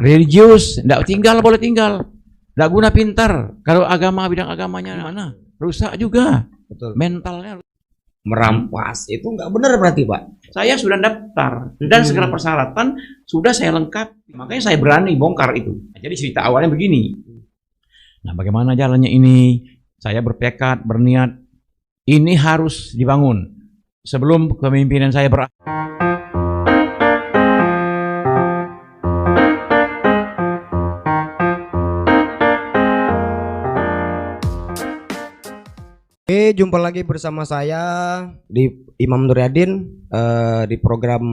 religius, enggak tinggal boleh tinggal. Enggak guna pintar. Kalau agama bidang agamanya mana? Rusak juga. Betul. Mentalnya Merampas itu nggak benar berarti Pak. saya sudah daftar dan segala persyaratan sudah saya lengkapi. Makanya saya berani bongkar itu. Jadi cerita awalnya begini. Nah, bagaimana jalannya ini? Saya bertekad, berniat ini harus dibangun sebelum kepemimpinan saya berakhir. Oke, jumpa lagi bersama saya di Imam Nuryadin di program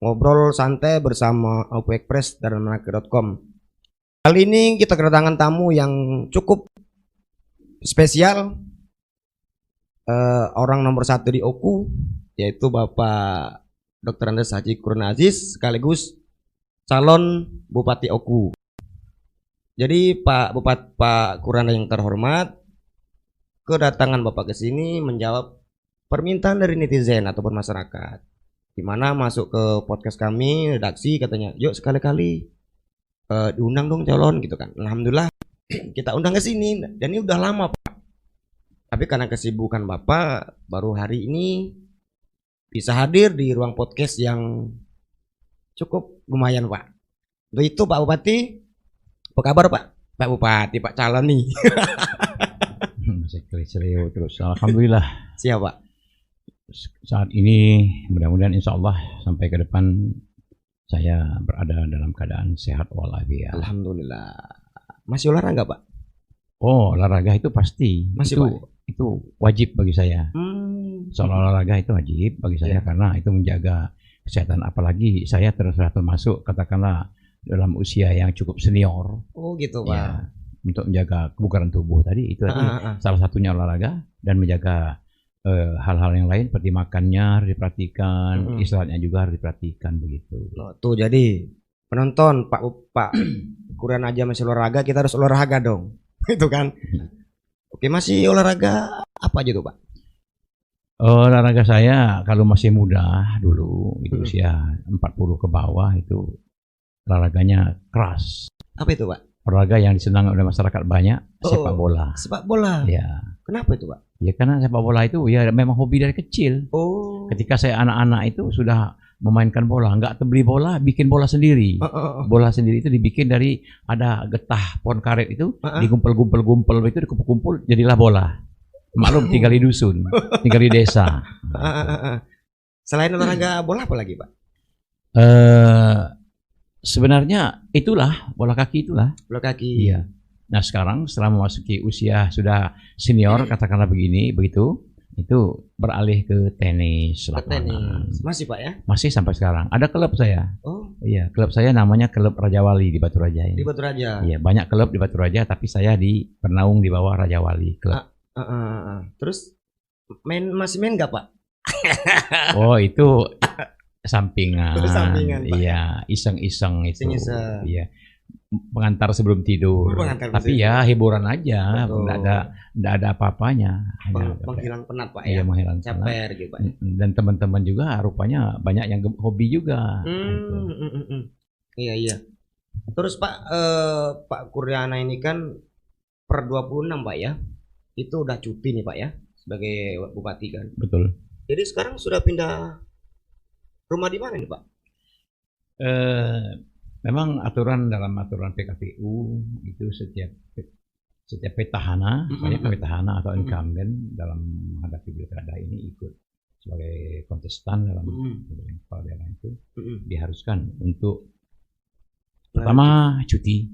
Ngobrol Santai bersama Aupu Express dan Manake.com. Kali ini kita kedatangan tamu yang cukup spesial, orang nomor 1 di Oku, yaitu Bapak Dr. Andes Haji Kurnia Aziz, sekaligus calon Bupati Oku. Jadi Pak Kurnia yang terhormat, kedatangan Bapak ke sini menjawab permintaan dari netizen ataupun masyarakat, di mana masuk ke podcast kami redaksi katanya, yuk sekali-kali diundang dong calon gitu kan. Alhamdulillah kita undang ke sini dan ini udah lama Pak, tapi karena kesibukan Bapak baru hari ini bisa hadir di ruang podcast yang cukup lumayan Pak. Itu Pak Bupati, apa kabar Pak? Pak Bupati, Pak calon nih. Serius terus. Alhamdulillah. Siapa? Saat ini mudah-mudahan insya Allah sampai ke depan saya berada dalam keadaan sehat walafiat. Alhamdulillah. Masih olahraga Pak? Oh, olahraga itu pasti. Masih Pak? Itu wajib bagi saya. Soal olahraga itu wajib bagi saya karena itu menjaga kesehatan. Apalagi saya termasuk katakanlah dalam usia yang cukup senior. Oh gitu Pak. Ya, untuk menjaga kebugaran tubuh tadi itu salah satunya olahraga dan menjaga hal-hal yang lain seperti makannya harus diperhatikan, istirahatnya juga harus diperhatikan begitu. Tuh jadi penonton Pak Kurnia aja masih olahraga, kita harus olahraga dong. Itu kan. Oke, masih olahraga apa aja tuh Pak? Olahraga saya kalau masih muda dulu itu usia 40 ke bawah itu olahraganya keras. Apa itu Pak? Olahraga yang disenangi oleh masyarakat banyak, sepak bola. Sepak bola. Ya. Kenapa itu Pak? Ya karena sepak bola itu ya memang hobi dari kecil. Oh. Ketika saya anak-anak itu sudah memainkan bola, nggak beli bola, bikin bola sendiri. Bola sendiri itu dibikin dari ada getah pohon karet itu, digumpal-gumpal itu dikumpul jadilah bola. Maklum tinggal di dusun, tinggal di desa. Selain olahraga bola apa lagi Pak? Sebenarnya itulah bola kaki itulah. Bola kaki. Iya. Nah sekarang setelah memasuki usia sudah senior katakanlah begitu, itu beralih ke tenis lapangan. Masih Pak ya? Masih sampai sekarang. Ada klub saya. Oh. Iya, klub saya namanya Klub Raja Wali di Batu Raja. Di Batu Raja. Iya, banyak klub di Batu Raja, tapi saya bernaung di bawah Raja Wali klub. Terus masih main nggak Pak? Oh itu sampingan. Sampingan Pak. Iya, iseng-iseng itu. Iseng-iseng. Iya. Pengantar sebelum tidur. Tapi ya hiburan aja, enggak ada apa-apanya. Menghilang penat Pak ya. Iya, menghilang caper gitu Pak. Dan teman-teman juga rupanya banyak yang hobi juga. Iya. Terus Pak Pak Kurnia ini kan per 26 Pak ya. Itu udah cuti nih Pak ya sebagai bupati kan. Betul. Jadi sekarang sudah pindah rumah di mana nih Pak? Memang dalam aturan PKPU itu setiap petahana, misalnya petahana atau incumbent dalam menghadapi pilkada ini ikut sebagai kontestan dalam kepala daerah itu diharuskan untuk pertama cuti.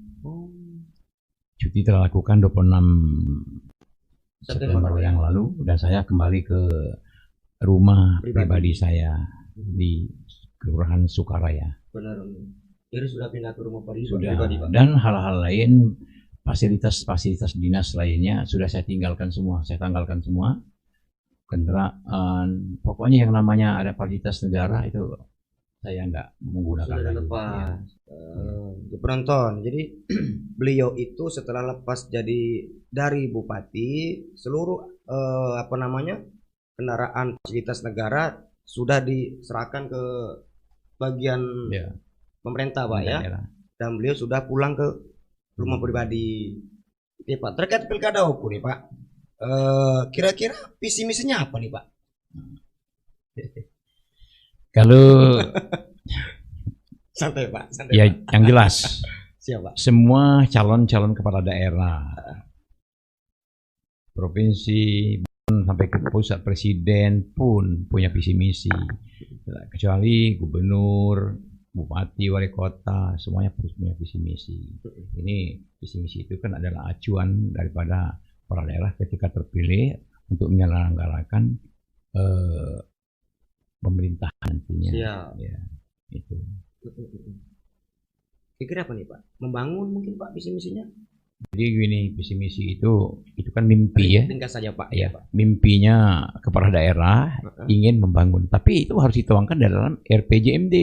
Cuti telah lakukan 26 September yang lalu dan saya kembali ke rumah pribadi saya di Kelurahan Sukaraya. Benar. Jadi sudah pindah ke rumah pribadi Pak. Dan hal-hal lain, fasilitas dinas lainnya sudah saya tinggalkan semua, saya tanggalkan semua. Kendaraan, pokoknya yang namanya ada fasilitas negara itu saya enggak menggunakan lagi. Penonton, jadi beliau itu setelah lepas dari bupati, seluruh kendaraan fasilitas negara sudah diserahkan ke bagian pemerintah Pak ya. daerah. Dan beliau sudah pulang ke rumah pribadi. Oke Pak, terkait pilkada Oku nih Pak. Kira-kira visi misinya apa nih Pak? Kalau Santai Pak, santai ya Pak. yang jelas Siap Pak. semua calon-calon kepala daerah provinsi sampai ke pusat presiden pun punya visi misi, kecuali gubernur, bupati, wali kota, semuanya punya visi misi. Ini visi misi itu kan adalah acuan daripada kepala daerah ketika terpilih untuk menyelenggarakan pemerintahan nantinya. Siap. Ya, itu. Kira-kira apa nih Pak? Membangun mungkin Pak visi misinya? Jadi gini, visi misi itu kan mimpi ya. Ringkas saja Pak. Ya, Pak. mimpinya kepala daerah ingin membangun, tapi itu harus dituangkan dalam RPJMD.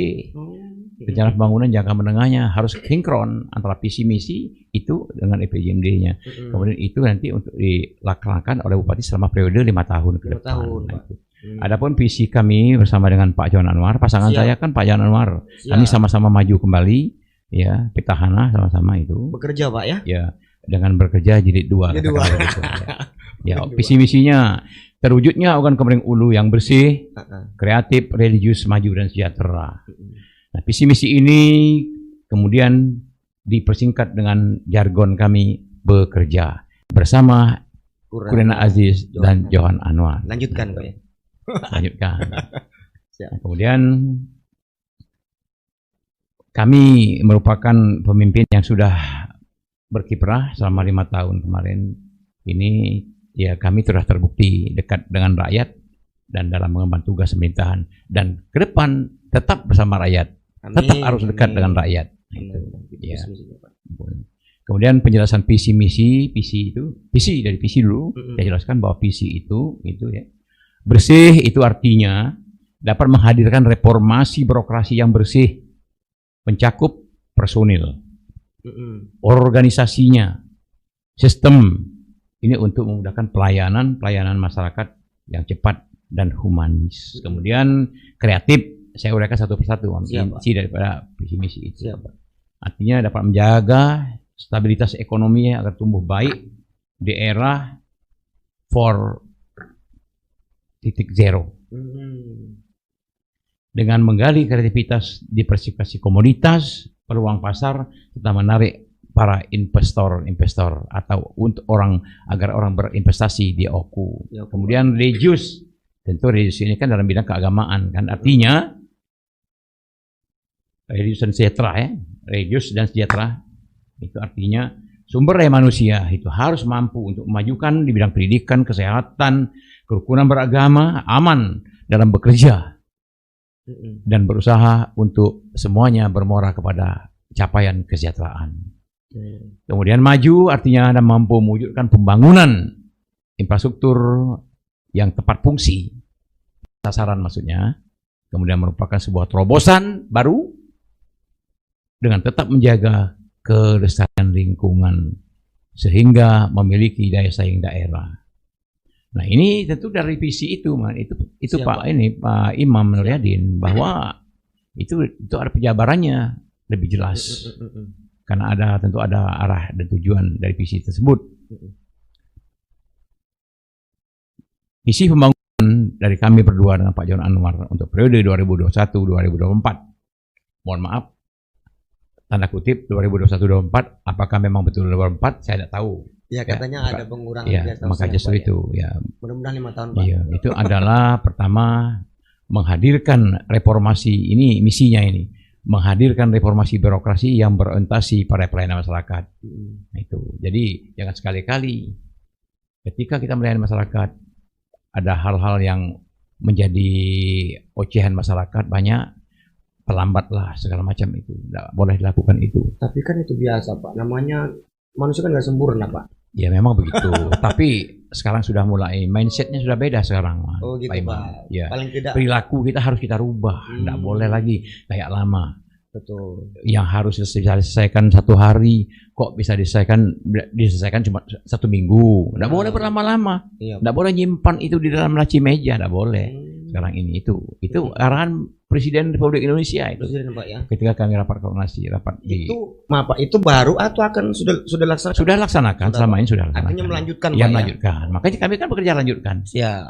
Rencana pembangunan jangka menengahnya harus sinkron antara visi misi itu dengan RPJMD-nya. Kemudian itu nanti untuk dilaksanakan oleh bupati selama periode 5 tahun ke 5 depan. tahun, Nah, Pak. itu. Adapun visi kami bersama dengan Pak Johan Anwar, pasangan Siap. saya kan Pak Johan Anwar. Siap. Kami sama-sama maju kembali, ya, petahana sama-sama itu. Bekerja Pak ya? Ya, dengan bekerja jilid 2. Jilid 2. Ya, visi misinya terwujudnya organ Komering Ulu yang bersih, kreatif, religius, maju dan sejahtera. Nah, visi misi ini kemudian dipersingkat dengan jargon kami bekerja bersama Kurena Aziz dan Johan Anwar. Lanjutkan Pak ya. Lanjutkan. Siap. Nah, kemudian kami merupakan pemimpin yang sudah berkiprah selama 5 tahun kemarin. Ini ya kami sudah terbukti dekat dengan rakyat dan dalam mengemban tugas pemerintahan, dan ke depan tetap bersama rakyat. Tetap harus dekat dengan rakyat. Ya. Kemudian penjelasan visi misi, visi dari visi dulu. Saya jelaskan bahwa visi itu ya. Bersih itu artinya dapat menghadirkan reformasi birokrasi yang bersih, mencakup personil, organisasinya, sistem. Ini untuk memudahkan pelayanan masyarakat yang cepat dan humanis. Kemudian kreatif, saya uraikan satu persatu inti daripada visi misi itu. Artinya dapat menjaga stabilitas ekonomi agar tumbuh baik di era 4.0 dengan menggali kreativitas, diversifikasi komoditas, peluang pasar, serta menarik para investor atau untuk agar orang berinvestasi di Oku. Kemudian religius, tentu religius ini kan dalam bidang keagamaan kan, artinya religius dan sejahtera ya, religius dan sejahtera itu artinya sumber daya manusia itu harus mampu untuk memajukan di bidang pendidikan, kesehatan, kerukunan beragama, aman dalam bekerja dan berusaha untuk semuanya bermuara kepada capaian kesejahteraan. Kemudian maju artinya Anda mampu mewujudkan pembangunan infrastruktur yang tepat fungsi, sasaran maksudnya, kemudian merupakan sebuah terobosan baru dengan tetap menjaga kelestarian lingkungan sehingga memiliki daya saing daerah. Nah, ini tentu dari visi itu, itu Pak Imam Nuryadin, bahwa itu ada penjabarannya lebih jelas. Karena tentu ada arah dan tujuan dari visi tersebut. Visi pembangunan dari kami berdua dengan Pak Johan Anwar untuk periode 2021-2024. Mohon maaf, tanda kutip 2021-2024, apakah memang betul 2024? Saya tidak tahu. Ya katanya ada pengurangan. Ya, maka justru itu ya. Mudah-mudahan 5 tahun Pak. Iya, itu adalah pertama menghadirkan reformasi ini, misinya ini, menghadirkan reformasi birokrasi yang berorientasi pada pelayanan masyarakat. Nah, itu. Jadi jangan sekali-kali ketika kita melayani masyarakat ada hal-hal yang menjadi ocehan masyarakat banyak, terlambatlah segala macam itu. Tidak boleh dilakukan itu. Tapi kan itu biasa Pak. Namanya manusia kan nggak sempurna Pak. Ya memang begitu. Tapi sekarang sudah mulai mindsetnya sudah beda sekarang. Oh gitu Pak. Ya. Paling tidak Perilaku kita harus kita rubah. Tidak boleh lagi kayak lama. Betul. Yang harus diselesaikan 1 hari, kok bisa diselesaikan cuma 1 minggu. Nggak boleh berlama-lama. Iya. Nggak boleh nyimpan itu di dalam laci meja, nggak boleh. Sekarang ini itu arahan Presiden Republik Indonesia itu. Presiden Pak ya. Ketika kami rapat koordinasi, Itu maaf Pak, itu baru atau akan sudah laksanakan? sudah laksanakan, selama ini sudah laksanakan. Artinya melanjutkan Ya, Pak ya. melanjutkan. Makanya kami kan bekerja lanjutkan. Ya.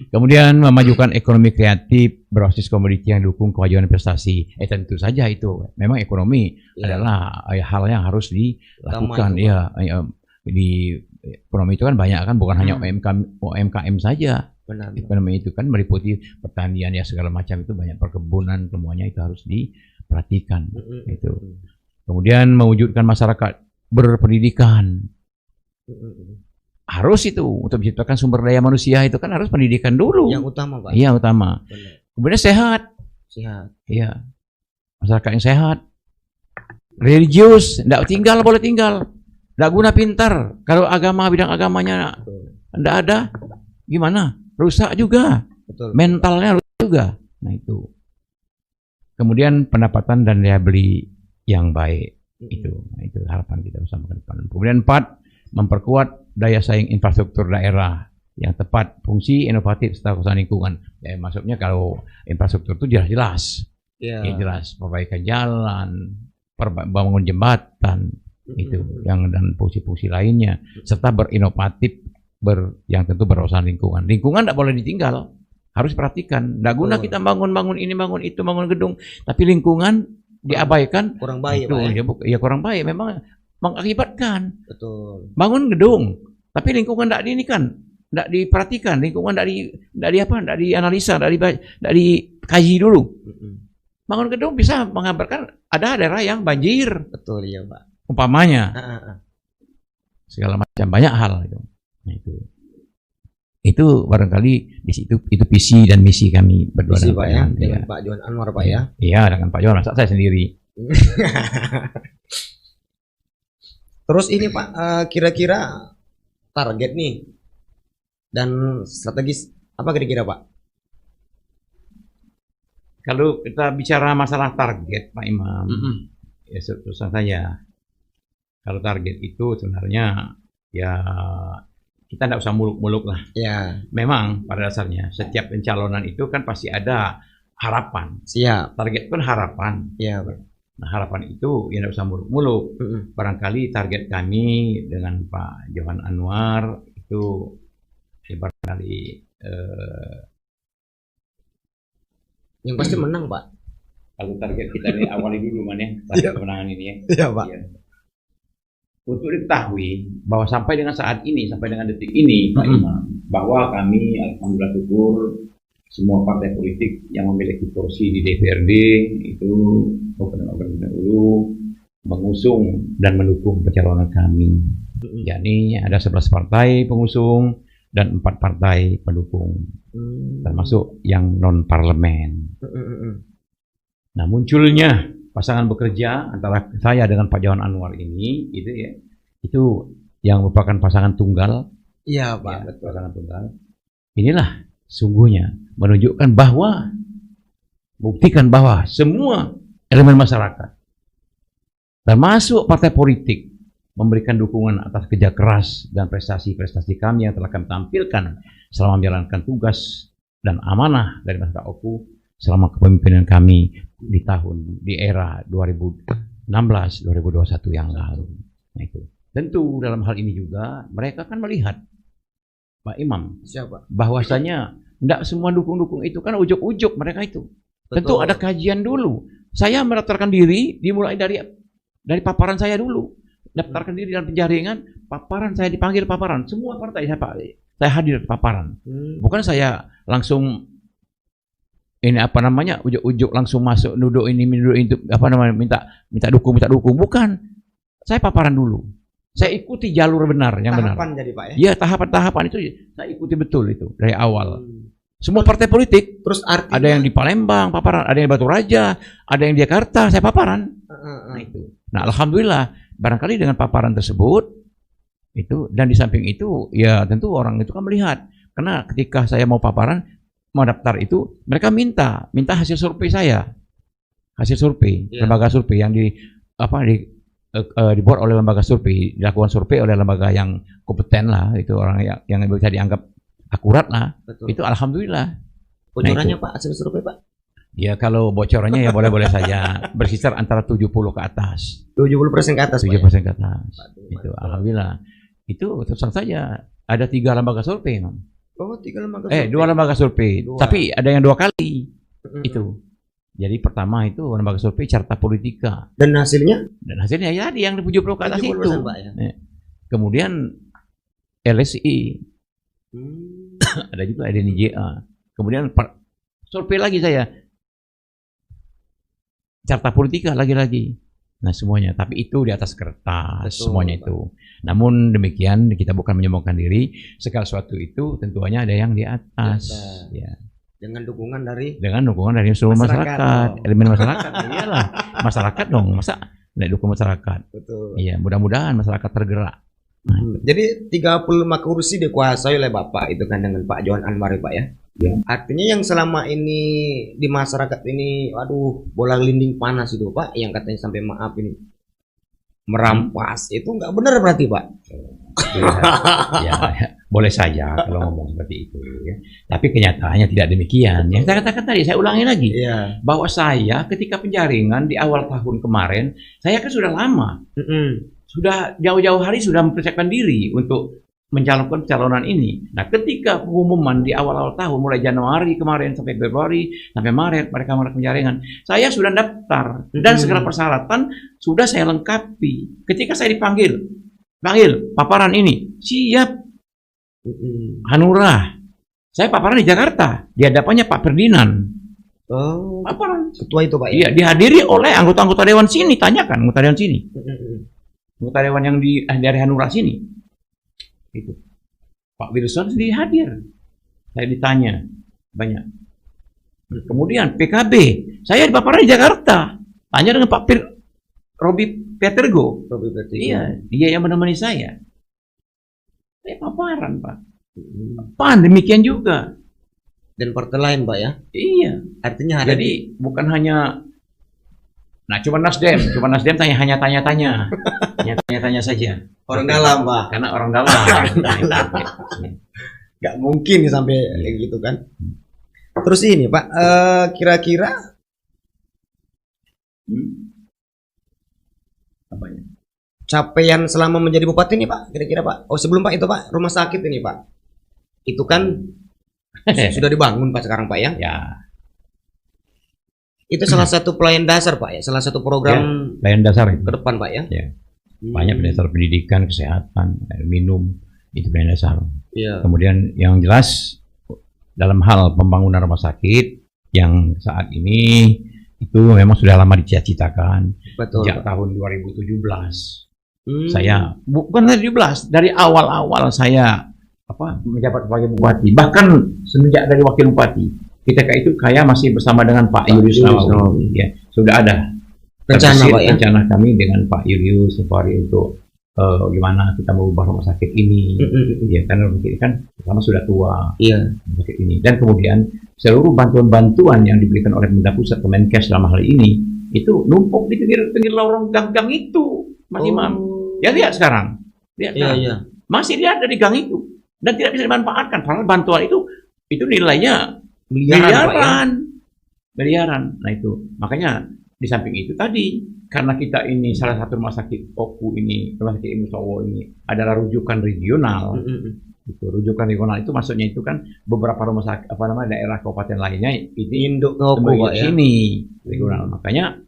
Kemudian memajukan ekonomi kreatif berbasis komoditi yang dukung kewajiban investasi. Tentu saja itu. Memang ekonomi adalah hal yang harus dilakukan. Di ekonomi itu kan banyak kan, bukan hanya UMKM saja. Benar. Ekonomi itu kan meliputi pertanian ya segala macam, itu banyak perkebunan, semuanya itu harus diperhatikan. Itu. Kemudian mewujudkan masyarakat berpendidikan. Harus itu untuk menciptakan sumber daya manusia itu kan harus pendidikan dulu. Yang utama Pak. Iya, utama. Benar. Kemudian sehat. Sehat. Iya. Masyarakat yang sehat. Religius, boleh tinggal. Enggak guna pintar. Kalau bidang agamanya enggak ada, gimana? Rusak juga. Betul. Mentalnya rusak juga. Nah, itu. Kemudian pendapatan dan daya beli yang baik. Itu harapan kita bersama ke depan. Kemudian 4, memperkuat daya saing infrastruktur daerah yang tepat, fungsi, inovatif, serta kesan lingkungan. Ya, maksudnya kalau infrastruktur itu jelas. Ya, jelas. Perbaikan jalan, bangun jembatan, itu yang dan fungsi-fungsi lainnya, serta berinovatif, yang tentu berurusan lingkungan. Lingkungan tidak boleh ditinggal, harus perhatikan. Tidak guna kita bangun ini, bangun itu, bangun gedung, tapi lingkungan diabaikan. Kurang baik, Pak. Ya kurang baik, memang mengakibatkan. Betul. Bangun gedung, tapi lingkungan tidak diperhatikan, lingkungan tidak dianalisa, tidak dikaji dulu. Bangun gedung bisa mengabarkan ada daerah yang banjir. Betul ya Pak. Umpamanya, segala macam banyak hal itu. Nah, itu barangkali di situ itu visi dan misi kami berdua Visi, dengan Pak ya, dengan Pak Johan Anwar Pak ya. Iya, dengan Pak Johan, masa saya sendiri. Terus ini Pak, kira-kira target nih dan strategis apa kira-kira Pak? Kalau kita bicara masalah target Pak Imam, ya terus saya, kalau target itu sebenarnya ya kita tidak usah muluk-muluk lah. Ya. Memang pada dasarnya setiap pencalonan itu kan pasti ada harapan. Siap. Target pun harapan. Iya Pak. Nah, harapan itu ya tidak usah muluk-muluk. Barangkali target kami dengan Pak Johan Anwar itu ya barangkali yang pasti menang Pak. Kalau target kita ini awali dulu target kemenangan ini ya. Iya Pak. Ya. Untuk diketahui bahwa sampai dengan saat ini, sampai dengan detik ini Pak Imam, bahwa kami alhamdulillah syukur semua partai politik yang memiliki kursi di DPRD itu mengusung dan mendukung pencalonan kami. Yakni ada 11 partai pengusung dan 4 partai pendukung, termasuk yang non parlemen. Nah, munculnya pasangan bekerja antara saya dengan Pak Johan Anwar ini, itu yang merupakan pasangan tunggal. Iya Pak, ya, pasangan tunggal. Inilah sungguhnya menunjukkan bahwa, buktikan bahwa semua elemen masyarakat, termasuk partai politik, memberikan dukungan atas kerja keras dan prestasi-prestasi kami yang telah kami tampilkan selama menjalankan tugas dan amanah dari masyarakat Oku selama kepemimpinan kami di era 2016-2021 yang lalu. Nah, itu. Tentu dalam hal ini juga mereka kan melihat Pak Imam, bahwasanya tidak semua dukung-dukung itu kan ujuk-ujuk mereka itu. Betul. Tentu ada kajian dulu. Saya mendaftarkan diri dimulai dari paparan saya dulu. Daftarkan diri dalam penjaringan, paparan saya dipanggil paparan. Semua partai saya hadir di paparan. Bukan saya langsung ujuk-ujuk langsung masuk duduk itu minta dukung, bukan. Saya paparan dulu. Saya ikuti jalur benar yang benar. Tahapan jadi Pak ya? Iya, tahapan-tahapan itu saya ikuti betul itu dari awal. Semua partai politik. Terus artinya ada yang di Palembang paparan, ada yang di Batu Raja, ada yang di Jakarta, saya paparan. Nah, itu. Nah, alhamdulillah barangkali dengan paparan tersebut itu, dan di samping itu ya tentu orang itu kan melihat, karena ketika saya mau paparan, mau daftar itu mereka minta hasil survei saya. hasil survei, Iya. lembaga survei yang dibuat oleh lembaga survei, dilakukan survei oleh lembaga yang kompeten lah, itu orang yang bisa dianggap akurat lah. Betul. Itu alhamdulillah. Bocorannya Pak, hasil survei Pak? Ya kalau bocorannya ya boleh-boleh saja, berkisar antara 70 ke atas. 70% ke atas Pak. 7% ke atas. Waduh, Itu mantap. alhamdulillah. Itu tentu saja ada 3 lembaga survei, Mam. Oh, 3 lembaga 2 lembaga survei. Dua. Tapi ada yang 2 kali Mm-mm. itu. Jadi pertama itu lembaga survei Carta Politika, Dan hasilnya dan hasilnya ya yang 70 ke atas 70% itu. Pak ya. Kemudian LSI, Hmm. ada juga DNIJA. Kemudian survei lagi saya. Carta Politika lagi-lagi. Nah semuanya, tapi itu di atas kertas. Betul, semuanya Pak. itu. Namun demikian kita bukan menyombongkan diri. Segala sesuatu itu tentunya ada yang di atas. Di atas. Ya. Dengan dukungan dari Dengan dukungan dari seluruh Masyarakat, masyarakat, dong. elemen masyarakat. Iyalah, masyarakat dong. Masa nggak dukung masyarakat? betul. Iya, mudah-mudahan masyarakat tergerak. Jadi 35 kursi dikuasai oleh Bapak itu kan dengan Pak Johan Anwar ya Pak ya. Ya. Artinya yang selama ini di masyarakat ini, waduh, bola gelinding panas itu Pak, yang katanya sampai maaf ini merampas, itu nggak benar berarti Pak? Ya, boleh saja kalau ngomong seperti itu. Ya. Tapi kenyataannya tidak demikian. Yang saya katakan tadi, saya ulangi lagi. Iya. Bahwa saya ketika penjaringan di awal tahun kemarin, saya kan sudah lama. Sudah jauh-jauh hari sudah mempersiapkan diri untuk mencalonkan pencalonan ini. Nah, ketika pengumuman di awal-awal tahun, mulai Januari kemarin sampai Februari sampai Maret, mereka melakukan penjaringan, saya sudah daftar dan segala persyaratan sudah saya lengkapi. Ketika saya panggil paparan ini, siap Hanura. Saya paparan di Jakarta, di hadapannya Pak Ferdinand. Oh, Paparan. ketua itu Pak ya? Iya, dihadiri oleh anggota-anggota dewan sini, tanyakan anggota dewan sini. Anggota dewan yang dari Hanura sini. Itu. Pak Wilson sendiri hadir. Saya ditanya banyak. Kemudian PKB, saya di paparan di Jakarta. Tanya dengan Pak Robi Petergo. Iya, dia yang menemani saya. Saya paparan, Pak. PAN demikian juga. Dan partai lain Pak ya? Iya. Artinya ada Jadi bukan hanya cuma Nasdem hanya tanya-tanya. Hanya tanya-tanya saja. orang dalam Pak. Karena orang dalam. Nggak mungkin sampai kayak gitu kan. Terus ini Pak, kira-kira Apanya? capaian selama menjadi bupati ini Pak, kira-kira Pak. Oh sebelum Pak itu Pak, rumah sakit ini Pak. Itu kan sudah dibangun Pak sekarang Pak ya. Ya, Itu salah satu pelayan dasar Pak ya, salah satu program layan dasar itu. ke depan Pak ya. Ya. Banyak dasar pendidikan, kesehatan, air minum, itu pelayan dasar. Iya. Kemudian yang jelas dalam hal pembangunan rumah sakit yang saat ini itu memang sudah lama dicita-citakan. Betul. Sejak tahun 2017. Saya Saya bukan 2017, dari awal-awal saya menjabat sebagai bupati, bahkan semenjak dari wakil bupati. Ketika itu saya masih bersama dengan Pak Julius Nawawi. Ya, sudah ada rencana Pak ya. rencana kami dengan Pak Julius Nawawi untuk gimana kita mengubah rumah sakit ini. Ya, karena rumah sakit kan pertama sudah tua. Iya. Rumah sakit ini. Dan kemudian seluruh bantuan-bantuan yang diberikan oleh Pemda Pusat Kemenkes dalam hal ini itu numpuk di pinggir lorong gang-gang itu, Mas Imam. Ya lihat sekarang. Lihat Iya, sekarang. iya. Masih dia ada di gang itu dan tidak bisa dimanfaatkan. Padahal bantuan itu nilainya Miliaran, miliaran. Nah itu makanya di samping itu tadi karena kita ini salah satu rumah sakit OKU ini, rumah sakit Ibnu Sowo ini adalah rujukan regional. Itu rujukan regional itu maksudnya itu kan beberapa rumah sakit daerah kabupaten lainnya ini induk ke Oku Pak ya. sini regional. Makanya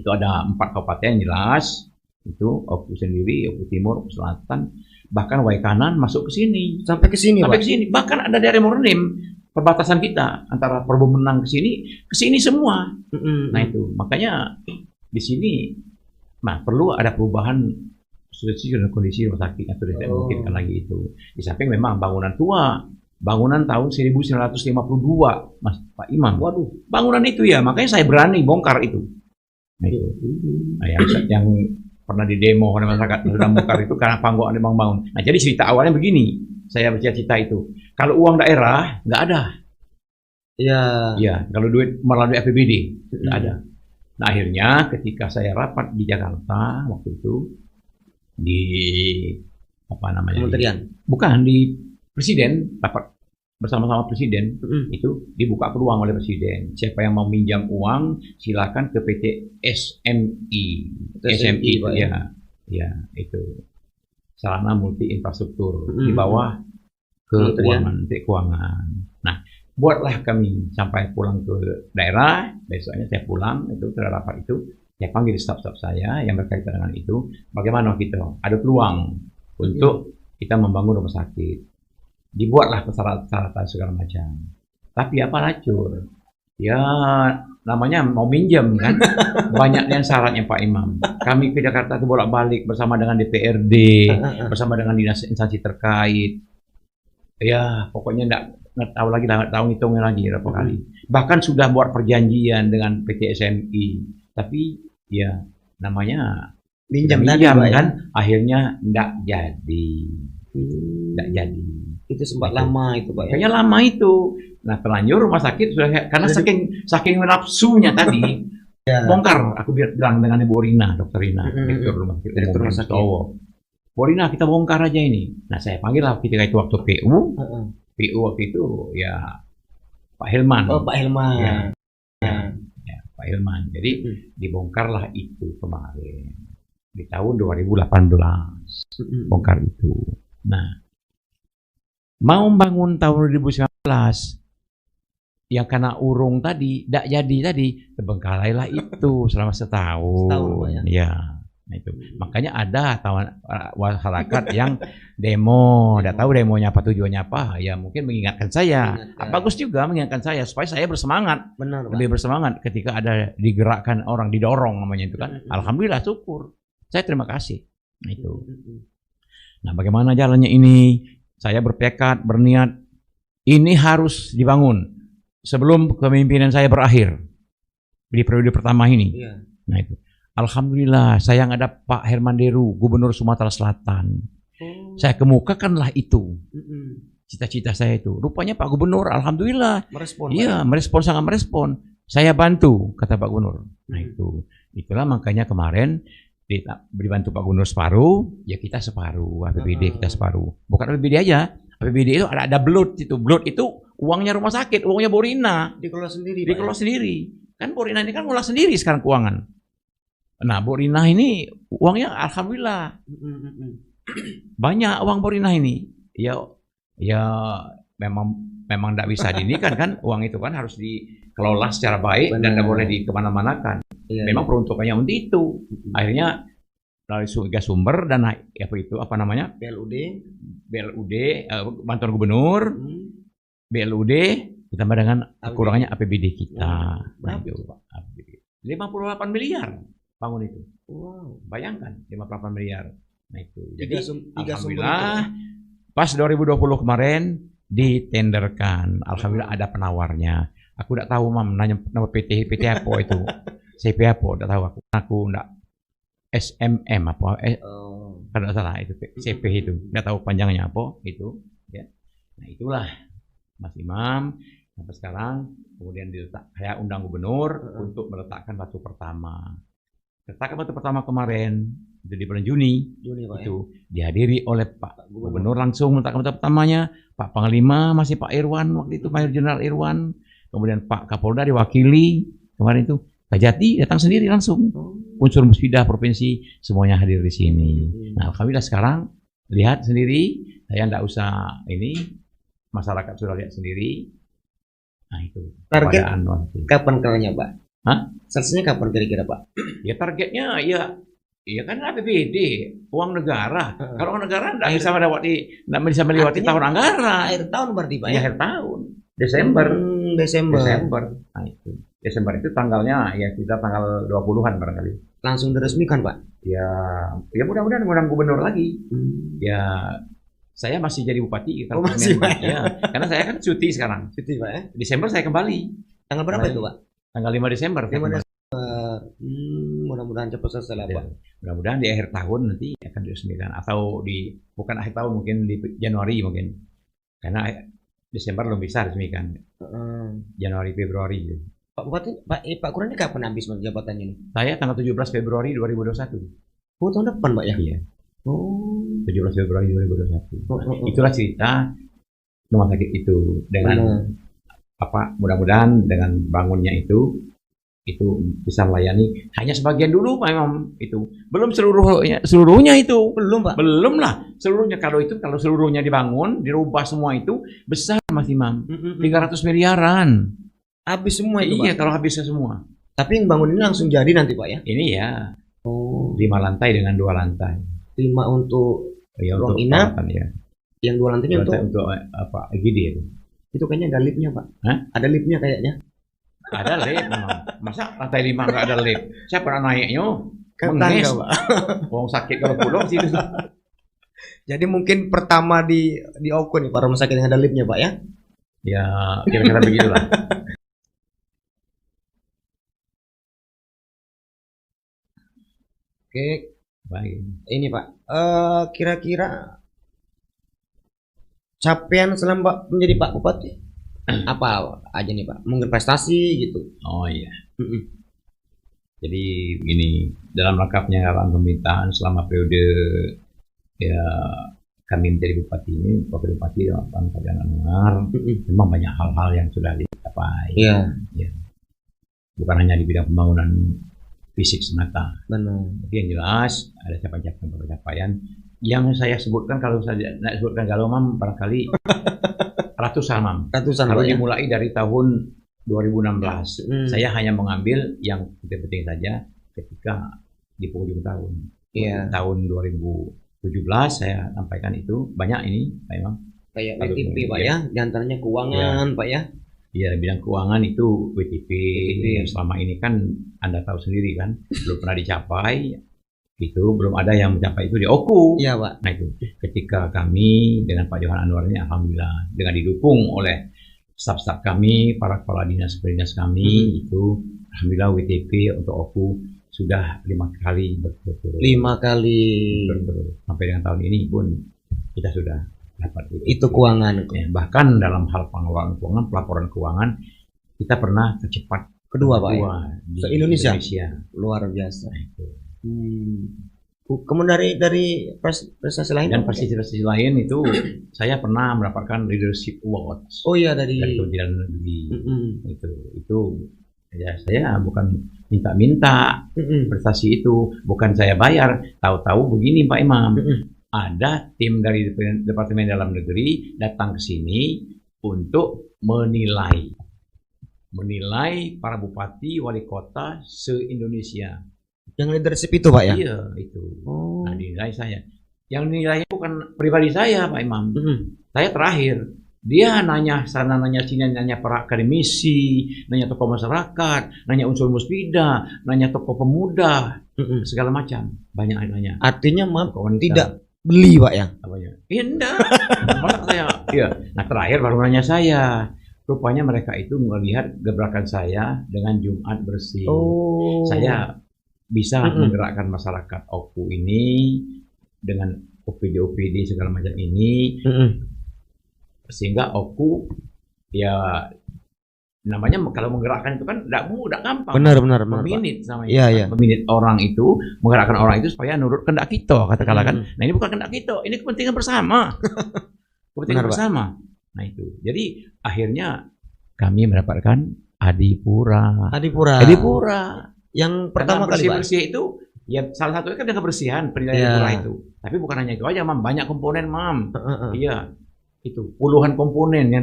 itu ada 4 kabupaten jelas. Itu Oku sendiri, Oku Timur, Oku Selatan, bahkan Waikanan masuk ke sini. Sampai ke sini Sampai Pak. ke sini. Bahkan ada daerah Morenim, perbatasan kita antara Probomenang ke sini semua. Nah itu, makanya di sini perlu ada perubahan kondisi rumah sakit yang sudah tidak memungkinkan lagi itu. Di samping memang bangunan tua, bangunan tahun 1952, Mas Pak Imam. Waduh, bangunan itu ya, makanya saya berani bongkar itu. Nah itu. Nah, yang pernah di demo oleh masyarakat sudah bongkar itu karena panggoan memang bangun. Nah jadi cerita awalnya begini, saya bercita-cita itu. Kalau uang daerah nggak ada. Iya. Iya, kalau duit melalui APBD nggak ada. Nah, akhirnya ketika saya rapat di Jakarta waktu itu di apa namanya? Kementerian. Bukan di presiden, rapat bersama-sama presiden itu dibuka peluang oleh presiden. Siapa yang mau minjam uang silakan ke PT SMI. SMI itu Pak, ya itu sarana multi infrastruktur di bawah keuangan, keuangan. Nah, buatlah kami sampai pulang ke daerah, besoknya saya pulang itu setelah rapat itu, saya panggil staf-staf saya yang berkaitan dengan itu, bagaimana kita ada peluang untuk kita membangun rumah sakit. Dibuatlah persyaratan segala macam. Tapi apa lacur? Ya namanya mau minjem kan, banyak yang syaratnya Pak Imam. Kami ke Jakarta itu bolak-balik bersama dengan DPRD, bersama dengan dinas instansi terkait. Ya pokoknya nggak tahu lagi, nggak tahu ngitungnya lagi berapa kali. Bahkan sudah buat perjanjian dengan PT SMI, tapi ya namanya minjam kan, akhirnya nggak jadi. Itu sempat lama itu Pak ya. Kayaknya lama itu. Nah terlanjur rumah sakit sudah karena saking nafsunya tadi bongkar. Aku bilang dengan Ibu Rina, Dokter Rina, direktur rumah sakit. Bu Rina, kita bongkar aja ini. Nah saya panggil lah ketika itu waktu PU waktu itu ya Pak Hilman. Oh Pak Hilman. Ya, Pak Hilman. Jadi dibongkarlah itu kemarin di tahun 2018 bongkar itu. Nah mau bangun tahun 2019 yang karena urung tadi tidak jadi tadi, terbengkalailah itu selama setahun ya. Nah itu makanya ada masyarakat yang demo, tidak tahu demonya apa, tujuannya apa, ya mungkin mengingatkan saya. Bagus juga mengingatkan saya supaya saya bersemangat. Benar, lebih bersemangat ketika ada digerakkan orang, didorong namanya itu kan. Alhamdulillah, syukur, saya terima kasih. Nah itu. Nah bagaimana jalannya ini? Saya bertekad, berniat ini harus dibangun sebelum kepemimpinan saya berakhir di periode pertama ini. Nah itu. Alhamdulillah, saya ada Pak Herman Deru, Gubernur Sumatera Selatan. Saya kemukakanlah itu, cita-cita saya itu. Rupanya Pak Gubernur, alhamdulillah, merespon. Iya, merespon, sangat merespon. Saya bantu, kata Pak Gubernur. Nah itulah makanya kemarin dibantu Pak Gubernur separuh, ya kita separuh, APBD kita separuh. Bukan APBD aja, APBD itu ada blood itu. Blood itu uangnya rumah sakit, uangnya Borina. Dikelola sendiri. Dikelola sendiri. Kan Borina ini kan ngolah sendiri sekarang keuangan. Nah, Borina ini uangnya alhamdulillah banyak uang Borina ini. Ya memang tidak bisa dinikan kan, uang itu kan harus dikelola secara baik. Benar. Dan tidak boleh dikemana-manakan. Memang peruntukannya untuk itu. Akhirnya dari sumber dan apa namanya BLUD bantuan gubernur, BLUD ditambah dengan kekurangannya APBD kita. Nah, itu 58 miliar. Bangun itu. Wow. Bayangkan 58 miliar. Nah itu. Jadi alhamdulillah pas 2020 kemarin ditenderkan. Alhamdulillah ada penawarnya. Aku tidak tahu nama PT apa itu. CP apa tidak tahu aku tidak SMM apa kalau tidak salah itu CP itu. Tidak tahu panjangnya apa itu ya. Nah itulah Mas Imam sampai sekarang kemudian saya undang gubernur untuk meletakkan batu pertama. Letakkan batu pertama kemarin itu di bulan Juni itu dihadiri oleh Pak Gubernur langsung meletakkan batu pertamanya, Pak Panglima masih Pak Irwan waktu itu, Mayor Jenderal Irwan, kemudian Pak Kapolda diwakili kemarin itu, Kajati datang sendiri langsung, unsur musbidah provinsi semuanya hadir di sini. Nah alhamdulillah sekarang lihat sendiri, saya tidak usah ini, masyarakat sudah lihat sendiri. Nah itu target kapan kelanya Pak? Selesainya kapan kira-kira Pak? Ya targetnya ya kan APBD, uang negara. Kalau negara tidak bisa melewati tahun anggaran. Akhir tahun berarti Pak? Ya akhir tahun, Desember. Desember. Nah itu. Desember itu tanggalnya ya kita tanggal 20-an barangkali. Langsung diresmikan Pak? Ya mudah-mudahan ngundang gubernur lagi. Ya saya masih jadi bupati. Masih Pak? Ya, karena saya kan cuti sekarang. Cuti Pak ya? Desember saya kembali. Tanggal berapa itu Pak? Tanggal 5 Desember. Mudah-mudahan cepat selesai lah Pak. Mudah-mudahan di akhir tahun nanti akan diresmikan atau bukan akhir tahun, mungkin di Januari mungkin. Karena Desember belum bisa resmikan. Januari Februari. Pak Bupati, Pak Kuran ini kapan habis masa jabatannya ini? Saya tanggal 17 Februari 2021. Oh, tahun depan, Pak ya? Iya, Oh. 17 Februari 2021. Oh. Itulah cerita rumah sakit itu dengan Benar. apa, mudah-mudahan dengan bangunnya itu bisa melayani hanya sebagian dulu Pak Imam, itu belum seluruhnya itu Belum, Pak. belum lah seluruhnya. Kalau seluruhnya dibangun dirubah semua itu besar Mas Imam, 300 miliaran. Habis semua itu, Iya, Pak. kalau habisnya semua. Tapi yang bangun ini langsung jadi nanti, Pak ya? Ini ya Oh. 5 lantai dengan 2 lantai 5 untuk ya, ruang untuk inap, perawatan, ya. yang 2 lantainya Lantai untuk untuk apa, IGD itu. itu kayaknya ada liftnya, Pak. Hah? Ada liftnya kayaknya. Ada lift memang. Masa lantai 5 nggak ada lift? Saya pernah naiknya. Ke Menges. tangga, Pak. Orang sakit kalau pulang situ. Jadi mungkin pertama di Oku nih, Pak, rumah sakit yang ada liftnya, Pak ya? Ya, kira-kira begitulah. Oke, Baik. ini Pak. Kira-kira capaian selama menjadi Pak Bupati apa aja nih, Pak? Mungkin prestasi gitu. Oh iya. Mm-mm. Jadi begini, dalam rangka penyelenggaraan pemerintahan selama periode ya kami menjadi bupati ini, wakil bupati Pak Fabian Anwar, memang banyak hal-hal yang sudah dicapai. Iya, Bukan hanya di bidang pembangunan fisik semata, benar. tapi yang jelas ada capaian yang saya sebutkan. Kalau saya tidak sebutkan kalau Mam barangkali ratusan Mam. Ratusan, Kalau Pak ya? dimulai dari tahun 2016, saya hanya mengambil yang penting-penting saja ketika di penghujung tahun. Iya. Tahun 2017 saya sampaikan itu banyak ini, Pak Imam. Kayak Lalu WTP, Pak kemudian- ya, diantaranya keuangan, Pak ya. Ya, bidang keuangan itu WTP yang selama ini kan Anda tahu sendiri kan belum pernah dicapai. Itu belum ada yang mencapai itu di Oku. Iya, Pak. Nah itu ketika kami dengan Pak Johan Anwar ini alhamdulillah dengan didukung oleh staf-staf kami, para kepala dinas kami itu alhamdulillah WTP untuk Oku sudah 5 kali berturut-turut. 5 kali. Sampai dengan tahun ini pun kita sudah dapat Itu keuangan. Ya, bahkan dalam hal pengelolaan keuangan, pelaporan keuangan kita pernah tercepat Kedua, Pak ya? di Se-Indonesia? Indonesia. Luar biasa. Nah, itu. Kemudian dari prestasi lain, Dan Pak? prestasi lain itu saya pernah mendapatkan leadership awards Oh iya, dari dari Kementerian Negeri. Mm-mm. Itu ya saya bukan minta-minta prestasi itu, bukan saya bayar. Tahu-tahu begini Pak Imam, ada tim dari Departemen Dalam Negeri datang ke sini untuk menilai para bupati wali kota se-Indonesia. Yang leadership itu, Pak ya? Iya itu. Oh. Nah, dinilai saya. Yang nilainya bukan pribadi saya Pak Imam. Saya terakhir. Dia nanya sana, nanya sini, nanya para akademisi, nanya tokoh masyarakat, nanya unsur musbida, nanya tokoh pemuda, segala macam. Banyak nanya. Artinya maaf, Tokoh wanita. tidak beli, Pak ya? Apanya? Iya enggak. Masa saya. Iya. Nah terakhir baru nanya saya. Rupanya mereka itu melihat gebrakan saya dengan Jumat bersih. Oh. Saya bisa menggerakkan masyarakat Oku ini dengan OPD segala macam ini, sehingga Oku ya namanya kalau menggerakkan itu kan tidak mudah, gampang. Benar, Meminit namanya. Iya. Meminit orang itu, menggerakkan orang itu supaya nurut kehendak kita, katakanlah kan. Nah ini bukan kehendak kita, ini kepentingan bersama. Kepentingan Benar, Pak. bersama. Nah itu. Jadi akhirnya kami mendapatkan Adipura. Yang pertama kali, Pak. bersih itu ya salah satunya kan dengan kebersihan penilaian Adipura itu. Tapi bukan hanya itu aja, Mam. Banyak komponen, Mam. Iya. Itu puluhan komponen yang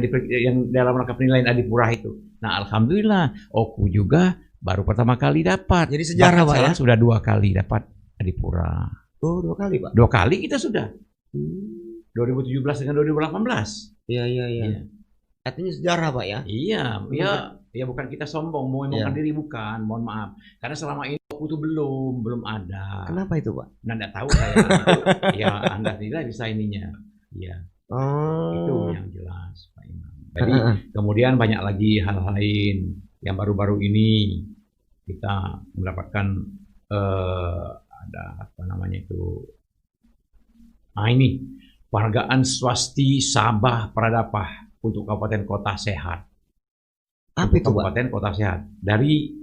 dalam rangka penilaian Adipura itu. Nah, alhamdulillah Oku juga baru pertama kali dapat. Jadi sejarah, Pak, Saya ya? sudah 2 kali dapat Adipura. Oh, 2 kali, Pak. 2 kali kita sudah. 2017 dengan 2018. Iya. Artinya sejarah, Pak ya? Iya, ya bukan kita sombong mau ngomongkan diri, bukan, mohon maaf. Karena selama ini Oku itu belum ada. Kenapa itu, Pak? Nah, enggak tahu saya. Ya, Anda tidak bisa ininya. Iya. Itu yang jelas, Pak Imam. Jadi kemudian banyak lagi hal lain yang baru-baru ini kita mendapatkan ada apa namanya itu. Nah, ini penghargaan Swasti Sabah Pradapah untuk Kabupaten Kota Sehat. Apa itu, Pak? kabupaten kota sehat dari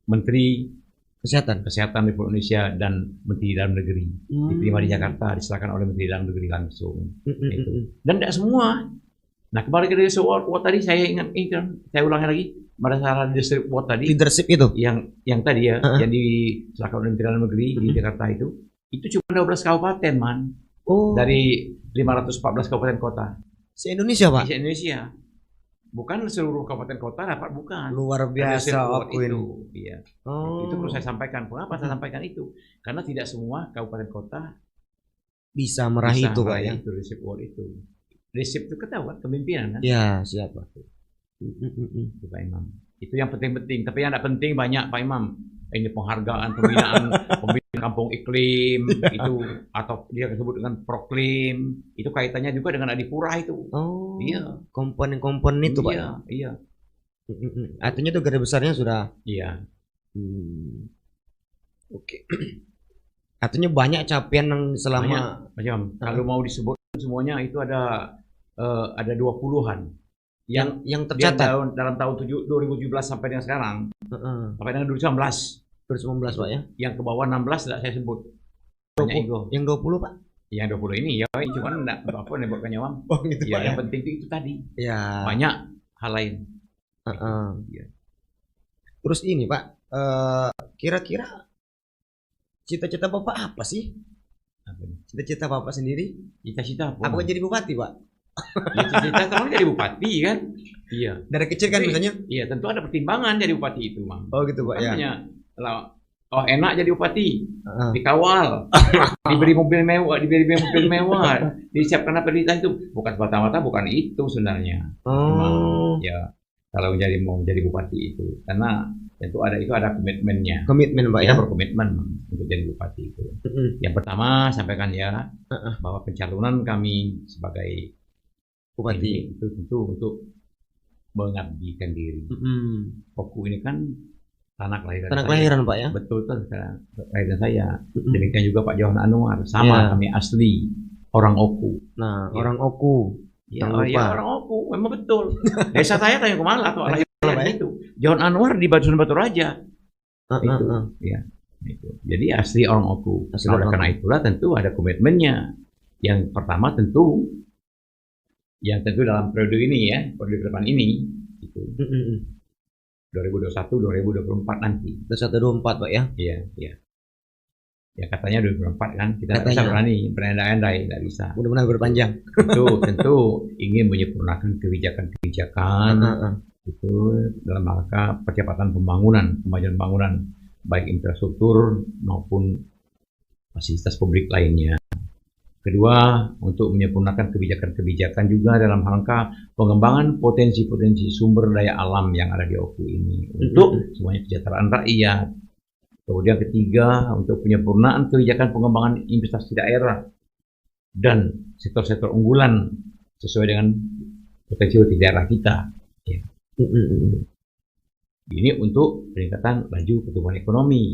Menteri Kesehatan. Kesehatan Republik Indonesia dan Menteri Dalam Negeri. Diterima di Jakarta, diserahkan oleh Menteri Dalam Negeri langsung. Itu. Dan tidak semua. Nah, kembali ke leadership award tadi saya ingat ini kan, saya ulangi lagi pada saat leadership award tadi Leadership itu. yang tadi ya, yang diserahkan oleh Menteri Dalam Negeri di Jakarta itu cuma 12 kabupaten, man. Oh. Dari 514 kabupaten kota. Se-Indonesia, Pak. Di Indonesia. Bukan seluruh kabupaten kota dapat, bukan. Luar Leadership biasa award aku ini. itu. Iya. Oh. Itu perlu saya sampaikan. Kenapa saya sampaikan itu? Karena tidak semua kabupaten kota Bisa meraih bisa itu, Pak meraih ya. itu leadership award itu. Leadership itu ketahuan kepemimpinan kan? Ya, siap, Pak. Itu Pak Imam. Itu yang penting-penting. Tapi yang tidak penting banyak Pak Imam. Ini penghargaan, pembinaan kampung iklim itu atau dia disebut dengan proklim. Itu kaitannya juga dengan Adipura itu. Oh. Iya. Komponen-komponen itu, Pak. Iya, iya. Artinya itu garis besarnya sudah. Iya. Oke. Artinya banyak capaian yang selama Macam kalau mau disebut semuanya itu ada 20-an yang tercatat dalam tahun 2017 sampai dengan sekarang sampai dengan 2019 Pak ya. yang ke bawah 16 tidak saya sebut. Banyak itu. Yang 20, Pak. Yang 20 ini ya cuma enggak apa nebak nyawam. Oh gitu, Ya, Pak. yang penting itu tadi. Ya. Banyak hal lain. Ya. Terus ini, Pak, kira-kira cita-cita Bapak apa sih? Cita-cita Bapak sendiri? Cita-cita apa? Apa jadi bupati, Pak? Ya, cita-cita kalau jadi bupati kan? Iya. Dari kecil kan misalnya? Iya, tentu ada pertimbangan jadi bupati itu, Mang. Oh gitu, Pak ya. Oh enak jadi bupati, dikawal, diberi mobil mewah, disiapkan apa itu bukan semata-mata bukan itu sebenarnya. Oh. Ya kalau mau menjadi bupati itu karena itu ada komitmennya. Komitmen, Pak ya. Kita berkomitmen untuk jadi bupati itu. Yang pertama sampaikan ya bahwa pencalonan kami sebagai bupati itu tentu untuk mengabdikan diri. Oku ini kan tanah kelahiran Pak ya. Betul tuh kelahiran saya. Demikian juga Pak Johan Anwar sama kami asli orang Oku. Nah orang Oku. Ya, orang Oku memang betul. Desa saya Tanjung Kumala atau lahir itu. Johan Anwar di Batu Raja. Itu. Ya. Itu. Jadi asli orang Oku. Karena itulah tentu ada komitmennya. Yang pertama tentu dalam periode ini ya, periode depan ini itu. 2021-2024 nanti. 2024 Pak ya? Iya, iya. Ya katanya 2024 kan, kita tidak bisa berandai-andai, tidak bisa. Mudah-mudahan berpanjang. Tentu ingin menyempurnakan kebijakan-kebijakan itu dalam rangka percepatan kemajuan pembangunan baik infrastruktur maupun fasilitas publik lainnya. Kedua, untuk menyempurnakan kebijakan-kebijakan juga dalam rangka pengembangan potensi-potensi sumber daya alam yang ada di Oku ini untuk semuanya kesejahteraan rakyat. Kemudian ketiga, untuk penyempurnaan kebijakan pengembangan investasi daerah dan sektor-sektor unggulan sesuai dengan potensi daerah kita. Ya. Ini untuk peningkatan laju pertumbuhan ekonomi.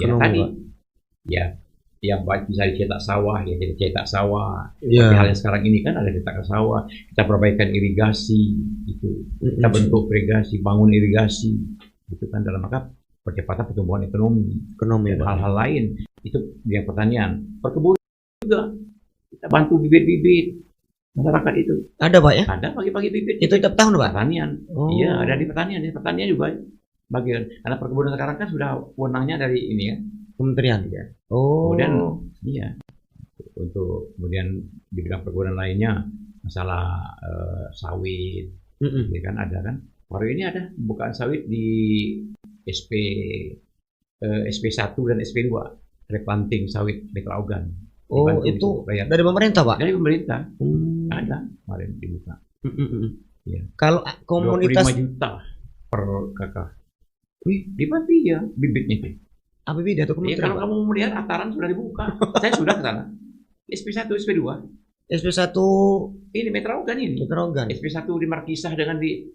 Yang bisa dicetak sawah, ya jadi cetak sawah. Hal yang sekarang ini kan ada cetakan sawah, kita perbaikan irigasi, itu kita bentuk irigasi, bangun irigasi, itu kan dalam rangka percepatan pertumbuhan ekonomi dan hal-hal lain. Itu yang pertanian, perkebunan juga kita bantu bibit-bibit masyarakat itu. Ada Pak ya? Ada pagi-pagi bibit. Itu tiap tahun Pak? Pertanian, iya ada di pertanian. Pertanian juga bagian. Karena perkebunan sekarang kan sudah wewenangnya dari ini ya. Kementerian ya. Kemudian iya untuk kemudian di bidang perkebunan lainnya masalah sawit, ya kan ada kan. Baru ini ada bukaan sawit di SP1 dan SP2 replanting sawit di Klaugan. Itu dari pemerintah Pak? Dari pemerintah. Ada kemarin dibuka. Ya. Kalau komunitas 25 juta per kakak. Wih, di Pati ya bibitnya itu. Apa beda tuh kementerian? Kalau kamu mau melihat ataran sudah dibuka. Saya sudah ke sana. SP1, SP2. SP1 ini Metrogan ini. Metrogan. SP1 di Markisah dengan di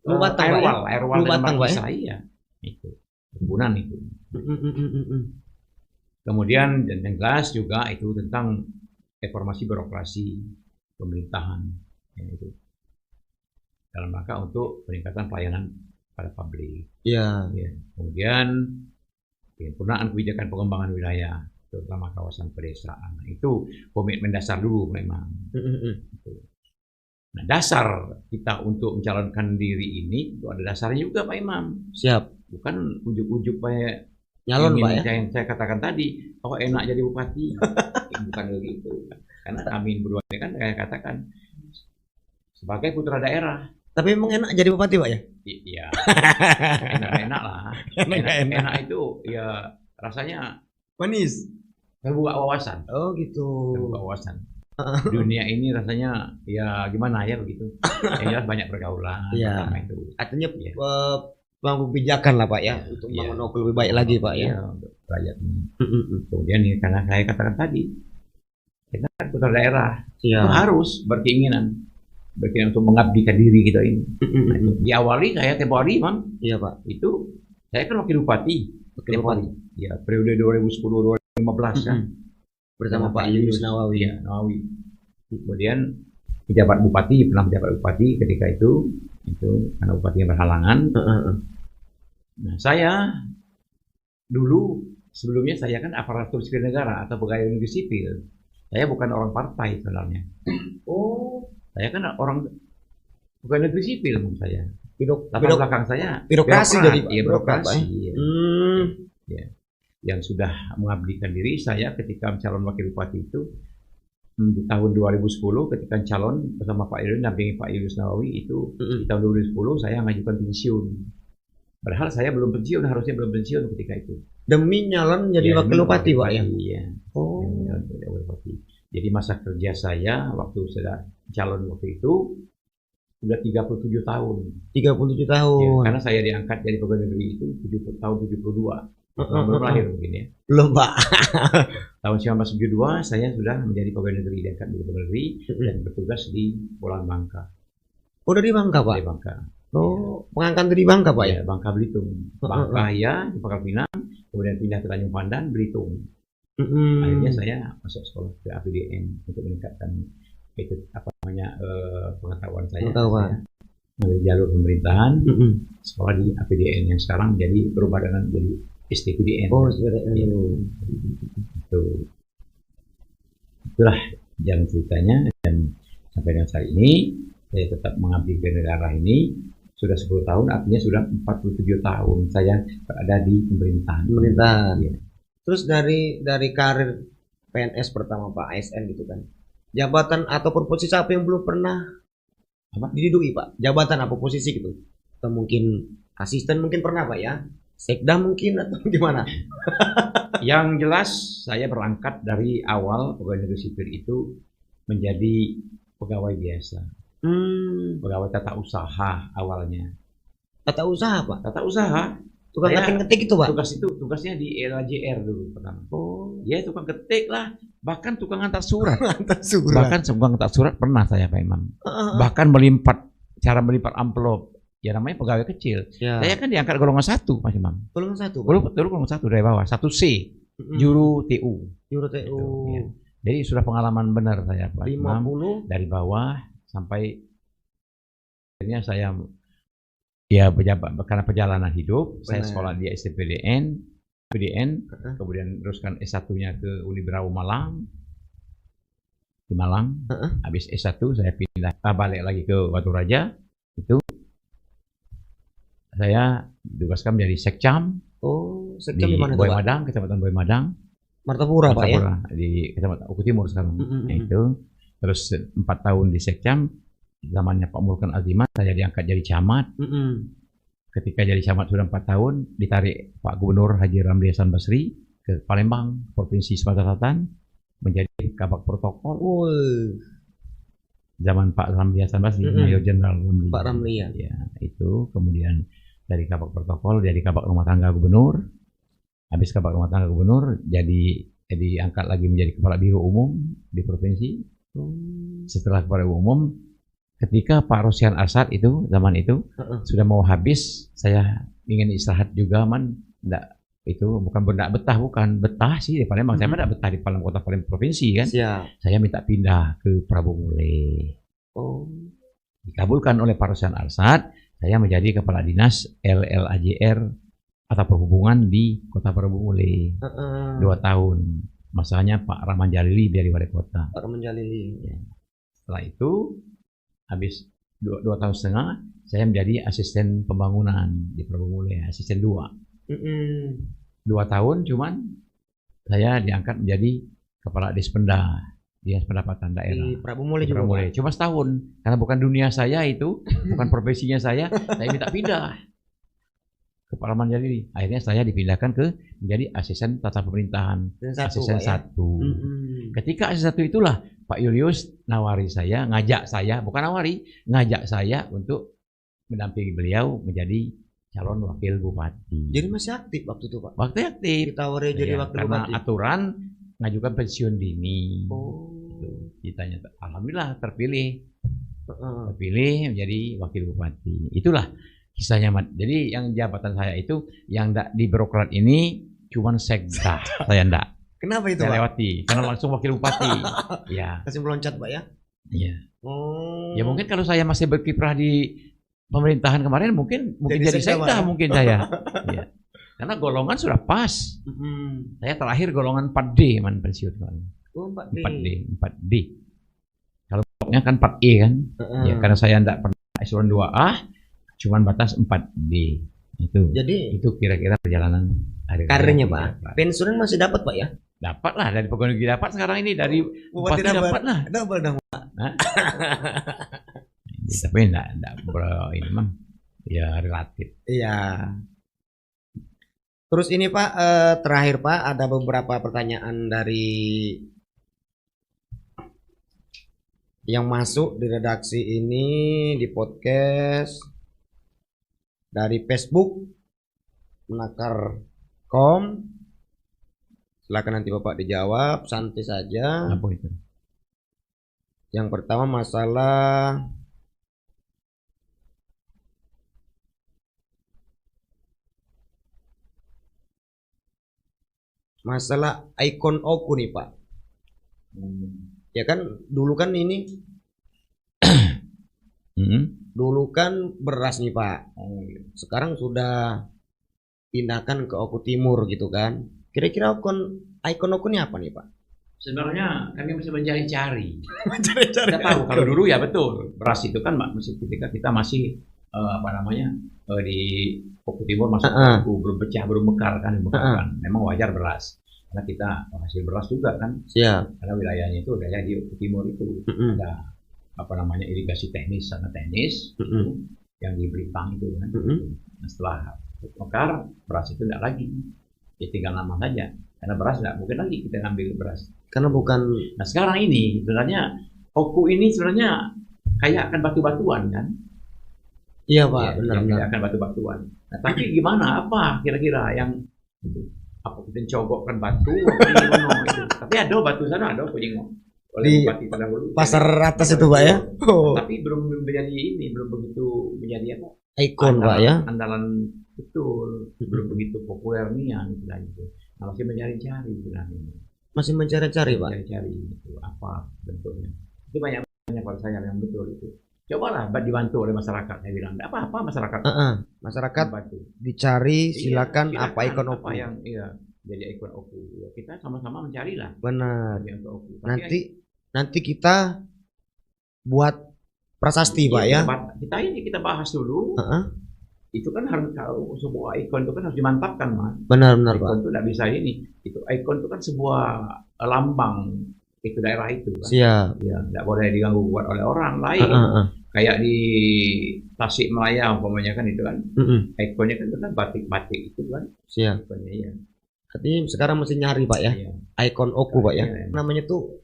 Lubatang Airwal dengan Markisah ya. Itu. Perkebunan itu. Kemudian dan yang jelas juga itu tentang reformasi birokrasi pemerintahan ya, itu. Dalam rangka untuk peningkatan pelayanan pada publik. Iya. Ya. Kemudian penyempurnaan kebijakan pengembangan wilayah, terutama kawasan pedesaan. Nah, itu komitmen dasar dulu memang. Nah, dasar kita untuk mencalonkan diri ini itu ada dasarnya juga Pak Imam. Siap. Bukan ujuk-ujuk kayak Nyalon Pak ya. yang saya katakan tadi, oh enak jadi bupati. Bukan begitu. Karena kami berdua ini kan saya katakan sebagai putra daerah. Tapi emang enak jadi bupati Pak ya? Iya. Enak lah. Enak itu ya rasanya Manis. terbuka wawasan. Oh gitu. Terbuka wawasan. Dunia ini rasanya ya gimana ya begitu. Yang jelas banyak pergaulan. Iya. Itu. Artinya Ya. bangun kebijakan lah Pak ya, untuk Iya. bangun Oku lebih baik lagi Pak ya. Iya, untuk rakyat. Kemudian ini karena saya katakan tadi, kita kan putra daerah, itu Iya. harus berkeinginan untuk mengabdikan diri kita ini. Nah, itu. Diawali saya tempo hari, Mam, Iya Pak. itu saya kan wakil bupati. Wakil Tempo bupati. hari. Ya, periode 2010-2015 kan. Bersama Pak Yunus Nawawi. Ya, Nawawi. Kemudian pejabat bupati, pernah pejabat bupati ketika itu karena bupati yang berhalangan. Nah, saya dulu sebelumnya saya kan aparatur sipil negara atau pegawai negeri sipil. Saya bukan orang partai sebenarnya. Oh, Saya kan orang pegawai negeri sipil saya. Latar birok- belakang saya birokrasi birokrat. jadi, Pak. Iya, Birokrat, birokrasi. Pak, Iya. Ya. Yang sudah mengabdikan diri saya ketika calon wakil bupati itu di tahun 2010 ketika calon bersama Pak Yunus, dampingi Pak Yunus Nawawi itu di tahun 2010 saya mengajukan pensiun. Padahal saya belum pensiun, harusnya belum pensiun ketika itu. demi nyalon jadi Ya, wakil bupati Pak ya. Iya. Oh. Jadi wakil bupati. Jadi masa kerja saya waktu saya calon waktu itu sudah 37 tahun. 37 Ya, tahun. karena saya diangkat jadi pegawai negeri itu tahun 72. Belum lahir mungkin ya. Belum Pak. Tahun 1972 saya sudah menjadi pegawai negeri, diangkat menjadi pegawai negeri dan bertugas di Bolang Bangka. Oh dari Bangka Pak. Di Bangka. Oh, pengangkatan dari Bangka Pak ya. Ya, Bangka Belitung. Bangka ya, di Pangkal Pinang, kemudian pindah ke Tanjung Pandan, Belitung. Akhirnya saya masuk sekolah ke APDN untuk meningkatkan itu pengetahuan saya. Pengetahuan. Saya melalui jalur pemerintahan, sekolah di APDN yang sekarang jadi berubah dengan jadi STPDN. Oh, sebenarnya. Itu. Itulah jalan ceritanya dan sampai dengan saat ini saya tetap mengabdi di negara ini sudah 10 tahun, artinya sudah 47 tahun saya berada di pemerintahan. Pemerintahan. Iya. Terus dari karir PNS pertama Pak ASN gitu kan. Jabatan ataupun posisi apa yang belum pernah diduduki Pak? Jabatan apa posisi gitu? Atau mungkin asisten mungkin pernah Pak ya? Sekda mungkin atau gimana? Yang jelas saya berangkat dari awal pegawai negeri sipil itu menjadi pegawai biasa. Pegawai tata usaha awalnya. Tata usaha Pak? Tata usaha. Tukang Saya- ketik-ketik itu Pak? Tugasnya di LAJR dulu pertama. Oh, Ya tukang ketik lah, bahkan tukang antar surat. antar surat. Bahkan tukang antar surat pernah saya Pak Imam. Bahkan cara melipat amplop. Ya namanya pegawai kecil. Ya. Saya kan diangkat golongan 1 Mas Imam. Golongan satu Pak? Dulu golongan 1 dari bawah, 1C, juru TU. Juru TU. Gitu, ya. Jadi sudah pengalaman benar saya Pak Imam 50. dari bawah sampai akhirnya saya ya pejabat karena perjalanan hidup saya Benar. sekolah di STPDN, kemudian teruskan S1-nya ke Unibrau Malang. Di Malang. Habis S1 saya pindah balik lagi ke Batu Raja. Itu saya ditugaskan menjadi Sekcam Oh, di sektor di mana itu Boy Pak? Madang, Kecamatan Boy Madang. Martapura Pak ya? Martapura, di Kecamatan Oku Timur sekarang. Nah, itu terus 4 tahun di Sekcam, zamannya Pak Mulkan Azimat saya diangkat jadi camat. Ketika jadi camat sudah 4 tahun, ditarik Pak Gubernur Haji Ramli Hasan Basri ke Palembang, Provinsi Sumatera Selatan, menjadi kabak protokol. Zaman Pak Ramli Hasan Basri, Mayor Jenderal Ramli. Pak Ramli ya. Ya, itu kemudian dari kabak protokol jadi kabak rumah tangga gubernur. Habis kabak rumah tangga gubernur jadi angkat lagi menjadi kepala biro umum di provinsi. Setelah kepala biro umum, ketika Pak Rosyan Asad itu zaman itu sudah mau habis, saya ingin istirahat juga enggak itu bukan betah betah sih di Palembang. Saya enggak betah di Palembang kota Palembang provinsi kan. Siap. Saya minta pindah ke Prabu Mule. Dikabulkan oleh Pak Rosyan Asad. Saya menjadi kepala dinas LLAJR atau perhubungan di Kota Parabumule 2 tahun. Masanya Pak Rahman Jalili dari wali kota. Pak Menjalili. Ya. Setelah itu habis 2 tahun setengah saya menjadi asisten pembangunan di Parabumule, asisten 2. 2 tahun cuman saya diangkat menjadi kepala Dispenda, Dinas Pendapatan Daerah. Di Parabumule Di juga. Parabumule. Pak? Cuma setahun karena bukan dunia saya itu, bukan profesinya saya minta pindah ke Pak Rahman Jalili. Akhirnya saya dipindahkan ke menjadi asisten tata pemerintahan, asisten Pak, ya? 1. Ketika asisten 1 itulah Pak Julius nawari saya, ngajak saya saya untuk mendampingi beliau menjadi calon wakil bupati. Jadi masih aktif waktu itu, Pak. Waktu aktif. Ditawari jadi Ya, wakil karena bupati. aturan ngajukan pensiun dini. Oh. Gitu. Ditanya, alhamdulillah terpilih Heeh. menjadi wakil bupati. Itulah kisahnya, Mat. Jadi yang jabatan saya itu yang di birokrat ini cuman sekda. Saya enggak. Kenapa itu, Saya Pak? lewati karena langsung wakil bupati. Ya. Kasih meloncat, Pak ya? Iya. Oh. Ya mungkin kalau saya masih berkiprah di pemerintahan kemarin mungkin jadi sekda, sekda Pak, ya? mungkin saya. Iya. Karena golongan sudah pas. Mm-mm. Saya terakhir golongan 4D pensiun. Oh, 4D. 4D. Kalau pokoknya kan 4E kan. Heeh. Ya karena saya enggak pernah eselon 2A, cuman batas 4D. Jadi Itu kira-kira perjalanan karirnya, Pak. Pensiunan masih dapat, Pak ya? Dapat lah dari pegawai negeri, dapat sekarang ini dari Bupati dapat lah. Double dong. Tapi enggak ini mah ya relatif. Iya. Terus ini Pak, terakhir Pak, ada beberapa pertanyaan dari yang masuk di redaksi ini, di podcast, dari Facebook, menakar.com. Silakan nanti Bapak dijawab, santai saja. Apa itu? Yang pertama masalah ikon Oku nih Pak. Ya kan dulu kan ini dulu kan beras nih Pak. Sekarang sudah pindahkan ke Oku Timur gitu kan. Kira-kira ikon Oku ini apa nih Pak? Sebenarnya kami masih mencari-cari. Mencari-cari. Kita tahu kalau dulu ya betul beras itu kan ketika kita masih di Oku Timur masih belum pecah, belum mekar kan. Memang wajar beras karena kita hasil beras juga kan. Siap. Karena wilayahnya itu wilayah di Oku Timur itu ada irigasi teknis, sana teknis yang di Belitang itu kan. Nah, setelah mekar beras itu tidak lagi, ya tinggal nama saja. Karena beras tidak mungkin lagi kita ngambil beras. Karena bukan. Nah sekarang ini sebenarnya Oku ini sebenarnya kayak akan batu-batuan kan? Iya Pak, Ya, benar-benar. akan batu-batuan. Nah tapi gimana? Apa kira-kira yang apa kita cogokkan batu? Itu. Tapi ada batu sana, ada punya Di pasar atas itu Pak ya? Oh. Tapi belum menjadi ini, belum begitu menjadi apa? Ikon Pak ya? Andalan betul, belum begitu populer nih yang istilahnya itu. Nah, masih mencari-cari istilahnya. Masih mencari-cari Pak? Mencari-cari itu apa bentuknya. Itu banyak pada saya yang betul itu. Cobalah dibantu oleh masyarakat, saya bilang. Tidak apa-apa masyarakat. Masyarakat Bantu. dicari, silakan apa ikon apa Oku. yang jadi ikon Oku. Ya, kita sama-sama mencarilah. Benar. Jadi untuk Oku. Nanti kita buat prasasti Pak ya? Kita bahas dulu. Itu kan harus tahu sebuah ikon itu kan harus dimantapkan, Mas. Benar Pak. Ikon itu tidak bisa ini. Itu ikon itu kan sebuah lambang itu daerah itu kan. Siap. Ya, tidak boleh diganggu buat oleh orang lain. Kayak di Tasikmalaya umpamanya kan itu kan. Ikonnya kan itu kan batik-batik itu kan. Siap. Ikonnya ya. Jadi sekarang mesti nyari Pak ya? Iya. Ikon Oku Pak ya? Iya. Namanya tuh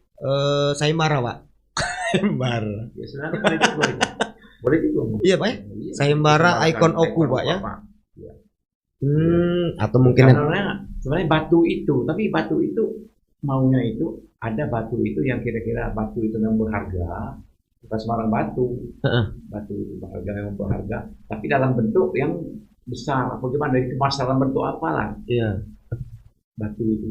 Sayembara Pak. Sayembara. Ya sebenarnya boleh juga itu. Boleh juga. Iya Pak ya? Iya. Sayembara ikon Oku Pak ya? Atau mungkin Karena sebenarnya batu itu, tapi batu itu maunya itu ada batu itu yang kira-kira batu itu yang berharga, bukan sembarang batu. Batu itu berharga yang berharga, tapi dalam bentuk yang besar. Apa gimana dari kemas dalam bentuk apalah? Iya. Batu itu.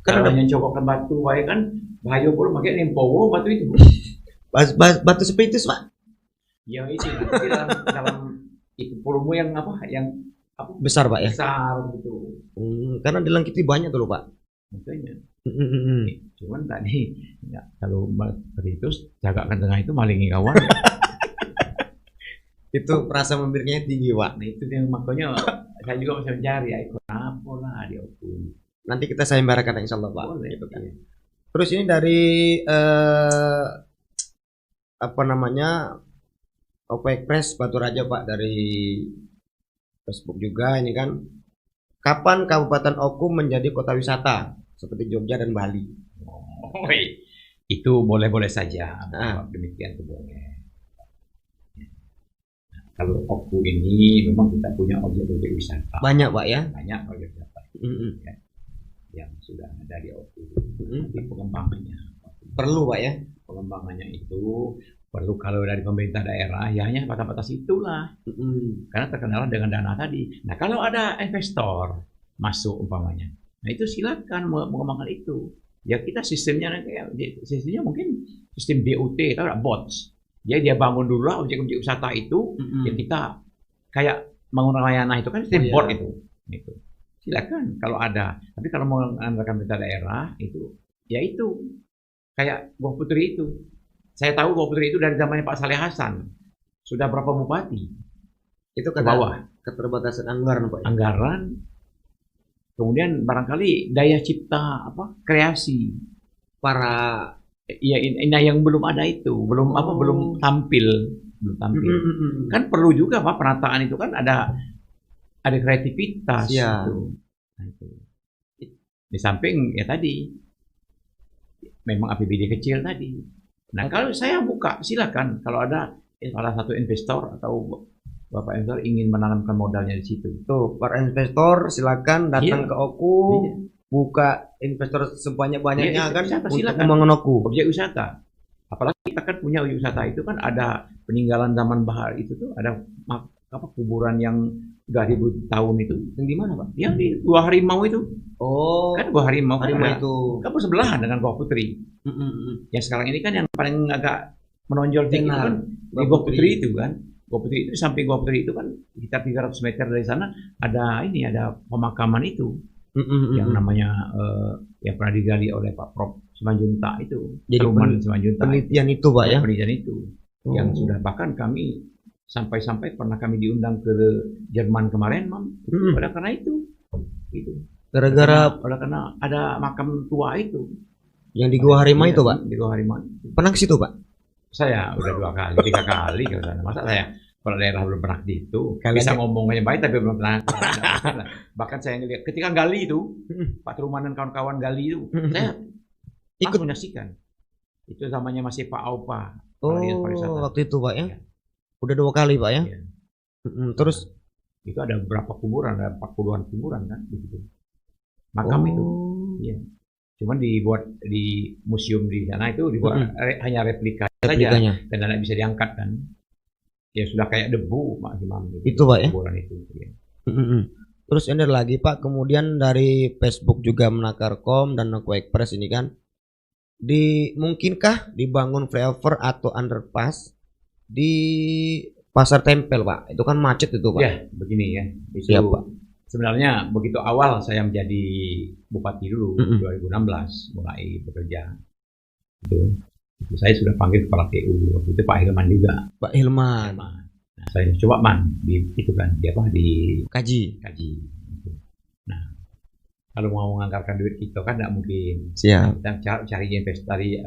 Kan kalau yang cokokkan batu, baik kan bahaya pun pakai nempowo batu itu. batu seperti itu Pak. Ya itu nanti dalam itu volume yang apa Besar Pak ya. besar gitu. Karena di Langkiti banyak tuh loh Pak. Makanya. Mm-mm. Cuman tadi ya, kalau itu jaga tengah itu malingi kawan. Itu rasa memilikinya tinggi Pak. Nah itu yang makanya saya juga masih mencari ya ikut apa lah dia pun. Nanti kita sayembarakan insya Allah Pak. Boleh. Gitu kan. Iya. Terus ini dari apa namanya Opo Express Batu Raja Pak, dari Facebook juga ini kan. Kapan Kabupaten Oku menjadi kota wisata seperti Jogja dan Bali? Oh, itu boleh-boleh saja. Nah. Demikian itu boleh. Kalau Oku ini memang kita punya objek-objek wisata. Banyak Pak ya. Banyak objek wisata ya, yang sudah ada di Oku. Tapi pengembangannya Perlu Pak ya. pengembangannya itu perlu kalau dari pemerintah daerah ya hanya batas-batas itulah. Karena terkenal dengan dana tadi. Nah kalau ada investor masuk umpamanya, nah itu silakan mengembangkan itu. Ya kita sistemnya mungkin sistem BOT atau BOTS. Jadi dia bangun dulu lah objek-objek wisata itu, ya kita kayak bangun Ramayana itu kan sistem BOT itu. Gitu. Silakan kalau ada. Tapi kalau mengandalkan pemerintah daerah itu, ya itu kayak Gua Putri itu. Saya tahu Gua Putri itu dari zamannya Pak Saleh Hasan. Sudah berapa bupati? Itu Ke bawah. keterbatasan anggaran Pak. Anggaran. Kemudian barangkali daya cipta kreasi Para ya yang belum ada itu, belum tampil. Kan perlu juga Pak penataan itu kan ada kreativitas Ya. gitu. Nah, itu. Di samping ya tadi memang APBD kecil tadi. Nah, kalau saya buka silakan kalau ada salah satu investor atau Bapak investor ingin menanamkan modalnya di situ. Tuh, para investor silakan datang Iya. ke Oku, Iya. buka investor sebanyak-banyaknya Iya, kan wisata, untuk silakan. membangun Oku. Objek wisata. Apalagi kita kan punya objek wisata itu kan ada peninggalan zaman Bahar itu tuh ada kuburan yang 2000 tahun itu. Yang di mana Pak? Yang di Gua Harimau itu. Oh, Kan Gua Harimau kan harimau ada. itu. Kan bersebelahan dengan Gua Putri. Yang sekarang ini kan yang paling agak menonjol tinggi itu Benar. kan di Gua Putri itu kan. Gua Putri itu sampai Gua Putri itu kan sekitar 300 meter dari sana ada pemakaman itu yang namanya yang pernah digali oleh Pak Prof Simanjuntak itu. Jadi Perumahan Simanjuntak. penelitian itu Pak ya. Penelitian itu yang sudah bahkan kami sampai pernah kami diundang ke Jerman kemarin, Mam. Oleh karena itu. Gara-gara Oleh karena ada makam tua itu. yang di Gua Harimau Iya, itu Pak. Di Gua Harimau. Pernah ke situ Pak? Saya udah 2 kali, 3 kali ke sana. Masa saya kepala daerah belum pernah di itu. Kalian Bisa ya? ngomongnya baik tapi belum pernah. Bahkan saya ngelihat ketika gali itu, Pak Truman dan kawan-kawan gali itu, saya Ikut. langsung menyaksikan. Itu zamannya masih Pak Aupa. Oh, Dinas Pariwisata. waktu itu Pak ya. Iya. Udah 2 kali Pak ya. Iya. Terus Itu ada berapa kuburan, ada 40-an kuburan kan di situ. Makam itu. Iya. Cuman dibuat di museum di sana itu dibuat hanya replika saja replikanya. dan tidak bisa diangkat kan. Ya sudah kayak debu maksimum gitu. Itu Pak ya. Kuburan itu. Ya. Terus ini ada lagi Pak, kemudian dari Facebook juga Menakarkom dan Oku Express ini kan mungkinkah dibangun flyover atau underpass di Pasar Tempel Pak? Itu kan macet itu Pak. Ya, begini ya. Itu Siap, Pak. sebenarnya begitu awal saya menjadi bupati dulu 2016 mulai bekerja. Itu saya sudah panggil kepala PU waktu itu Pak Hilman juga. Pak Hilman. Nah, saya coba di Kaji. Gitu. Nah, kalau mau menganggarkan duit itu kan tidak mungkin. Siap. Kita cari investasi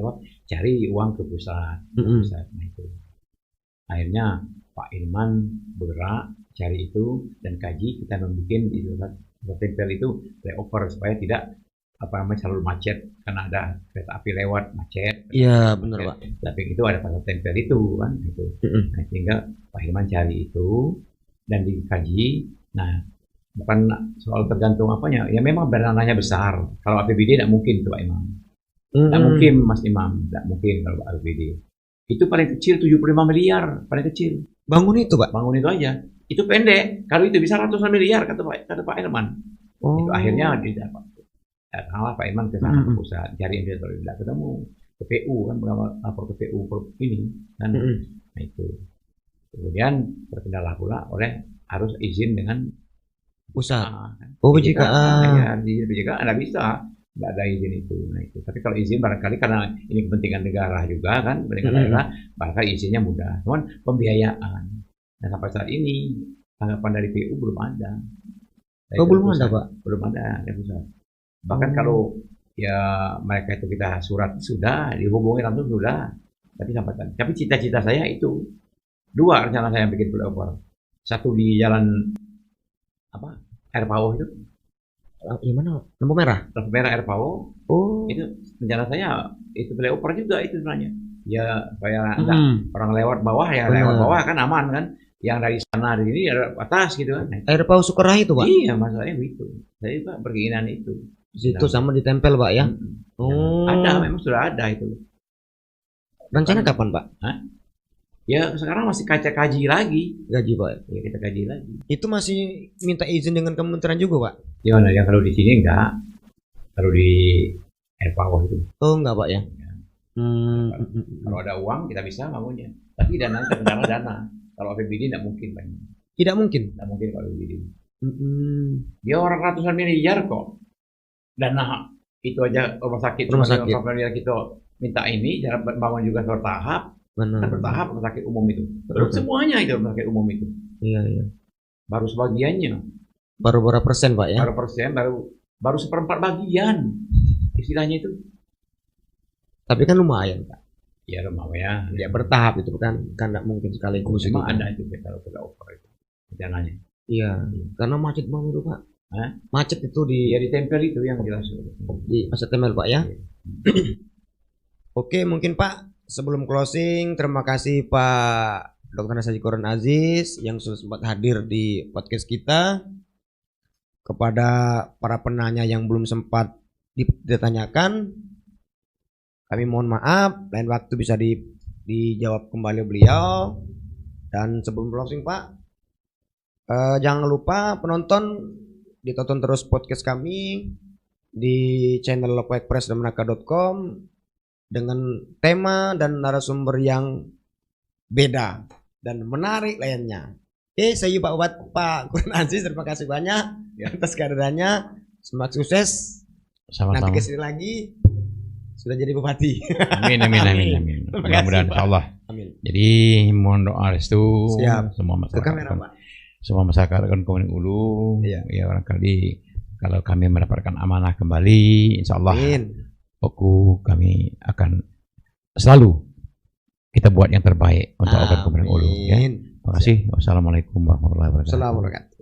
cari uang ke pusat. Nah, itu. Akhirnya Pak Hilman bergerak cari itu dan kaji, kita membuat itu tempel itu flyover supaya tidak selalu macet karena ada kereta api lewat macet. Iya benar Pak. Tapi itu ada pasar tempel itu kan itu. Nah, sehingga Pak Hilman cari itu dan dikaji. Nah, bukan soal tergantung apanya. Ya memang dananya besar. Kalau APBD tidak mungkin itu Pak Imam. Tidak mungkin Mas Imam, tidak mungkin kalau APBD. Itu paling kecil 75 miliar, paling kecil. Bangun itu Pak. Bangun itu aja. Itu pendek. Kalau itu bisa ratusan miliar kata Pak Hilman. Itu akhirnya didapat. Datanglah Pak Hilman ke sana ke pusat, cari investor, tidak ketemu. Ke PU kan, lapor ke PU ini kan. Nah itu. Kemudian terkendala pula oleh harus izin dengan Pusat. kan. Oh, BJKA. Ya, di BJKA nggak bisa, nggak ada izin itu. Nah, itu. Tapi kalau izin barangkali karena ini kepentingan negara juga kan, kepentingan daerah, barangkali izinnya mudah. Cuman pembiayaan. Nah, sampai saat ini tanggapan dari PU belum ada. Dari Belum pusat. ada, Pak. Belum ada dari pusat. Bahkan kalau ya mereka itu kita surat sudah dihubungi langsung sudah. Tapi sampai tadi. Tapi cita-cita saya itu 2 rencana saya bikin flyover. Satu di jalan apa? Air Pawah itu. Gimana? Lampu merah. Lampu merah Air Pawah. Oh. Itu rencana saya itu flyover juga itu sebenarnya. Ya supaya orang lewat bawah ya lewat bawah kan aman kan. Yang dari sana dari sini ada atas gitu kan. Air Pau Sukarahi itu, Pak. Iya, masalahnya itu. Saya juga berkeinginan itu. Situ sama ditempel, Pak ya. Oh. Ada, memang sudah ada itu. Rencana kapan, Pak? Ya sekarang masih kaji lagi. Gaji, Pak. Ya kita kaji lagi. Itu masih minta izin dengan kementerian juga, Pak? Gimana ya kalau di sini enggak? Kalau di Air Pawah itu. Oh, enggak, Pak ya. Kalau ada uang kita bisa bangunnya. Tapi dana terkendala dana. Kalau APBD tidak mungkin banyak. Tidak mungkin. Tidak mungkin kalau APBD. Dia orang ratusan miliar kok. Dana itu aja rumah sakit. Miliar kita minta ini, cara bangun juga bertahap. Bertahap rumah sakit umum itu. Semuanya itu rumah sakit umum itu. Iya. Baru sebagiannya. Baru berapa persen, Pak ya? Baru persen, baru 1/4 bagian. Istilahnya itu. Tapi kan lumayan, Pak. Ya lumayan. Ya bertahap itu kan tidak mungkin sekaligus. Memang ada itu kalau over itu rencananya. Iya. Karena macet banget itu, Pak. Macet itu di ditempel itu yang jelas. Di macet tempel, Pak ya. Oke, mungkin Pak sebelum closing, terima kasih Pak Dr. Andes Haji Quran Aziz yang sudah sempat hadir di podcast kita. Kepada para penanya yang belum sempat ditanyakan, kami mohon maaf, lain waktu bisa dijawab kembali beliau. Dan sebelum closing Pak, jangan lupa penonton ditonton terus podcast kami di channel lokoexpress.com dengan tema dan narasumber yang beda dan menarik lainnya. Oke, saya Pak Quran Aziz, terima kasih banyak atas kehadirannya. Semangat sukses. Sama-sama. Nanti kesini lagi sudah jadi bupati. Amin. Mudah-mudahan insyaallah. Amin. Jadi mohon doa restu semua masyarakat. Kamera, Pak. Semua masyarakat Kabupaten Ulu. Iya. Ya barangkali kalau kami mendapatkan amanah kembali, insyaallah Oku kami akan selalu kita buat yang terbaik untuk Kabupaten Ulu ya. Terima kasih. Wassalamualaikum warahmatullahi wabarakatuh. Assalamualaikum.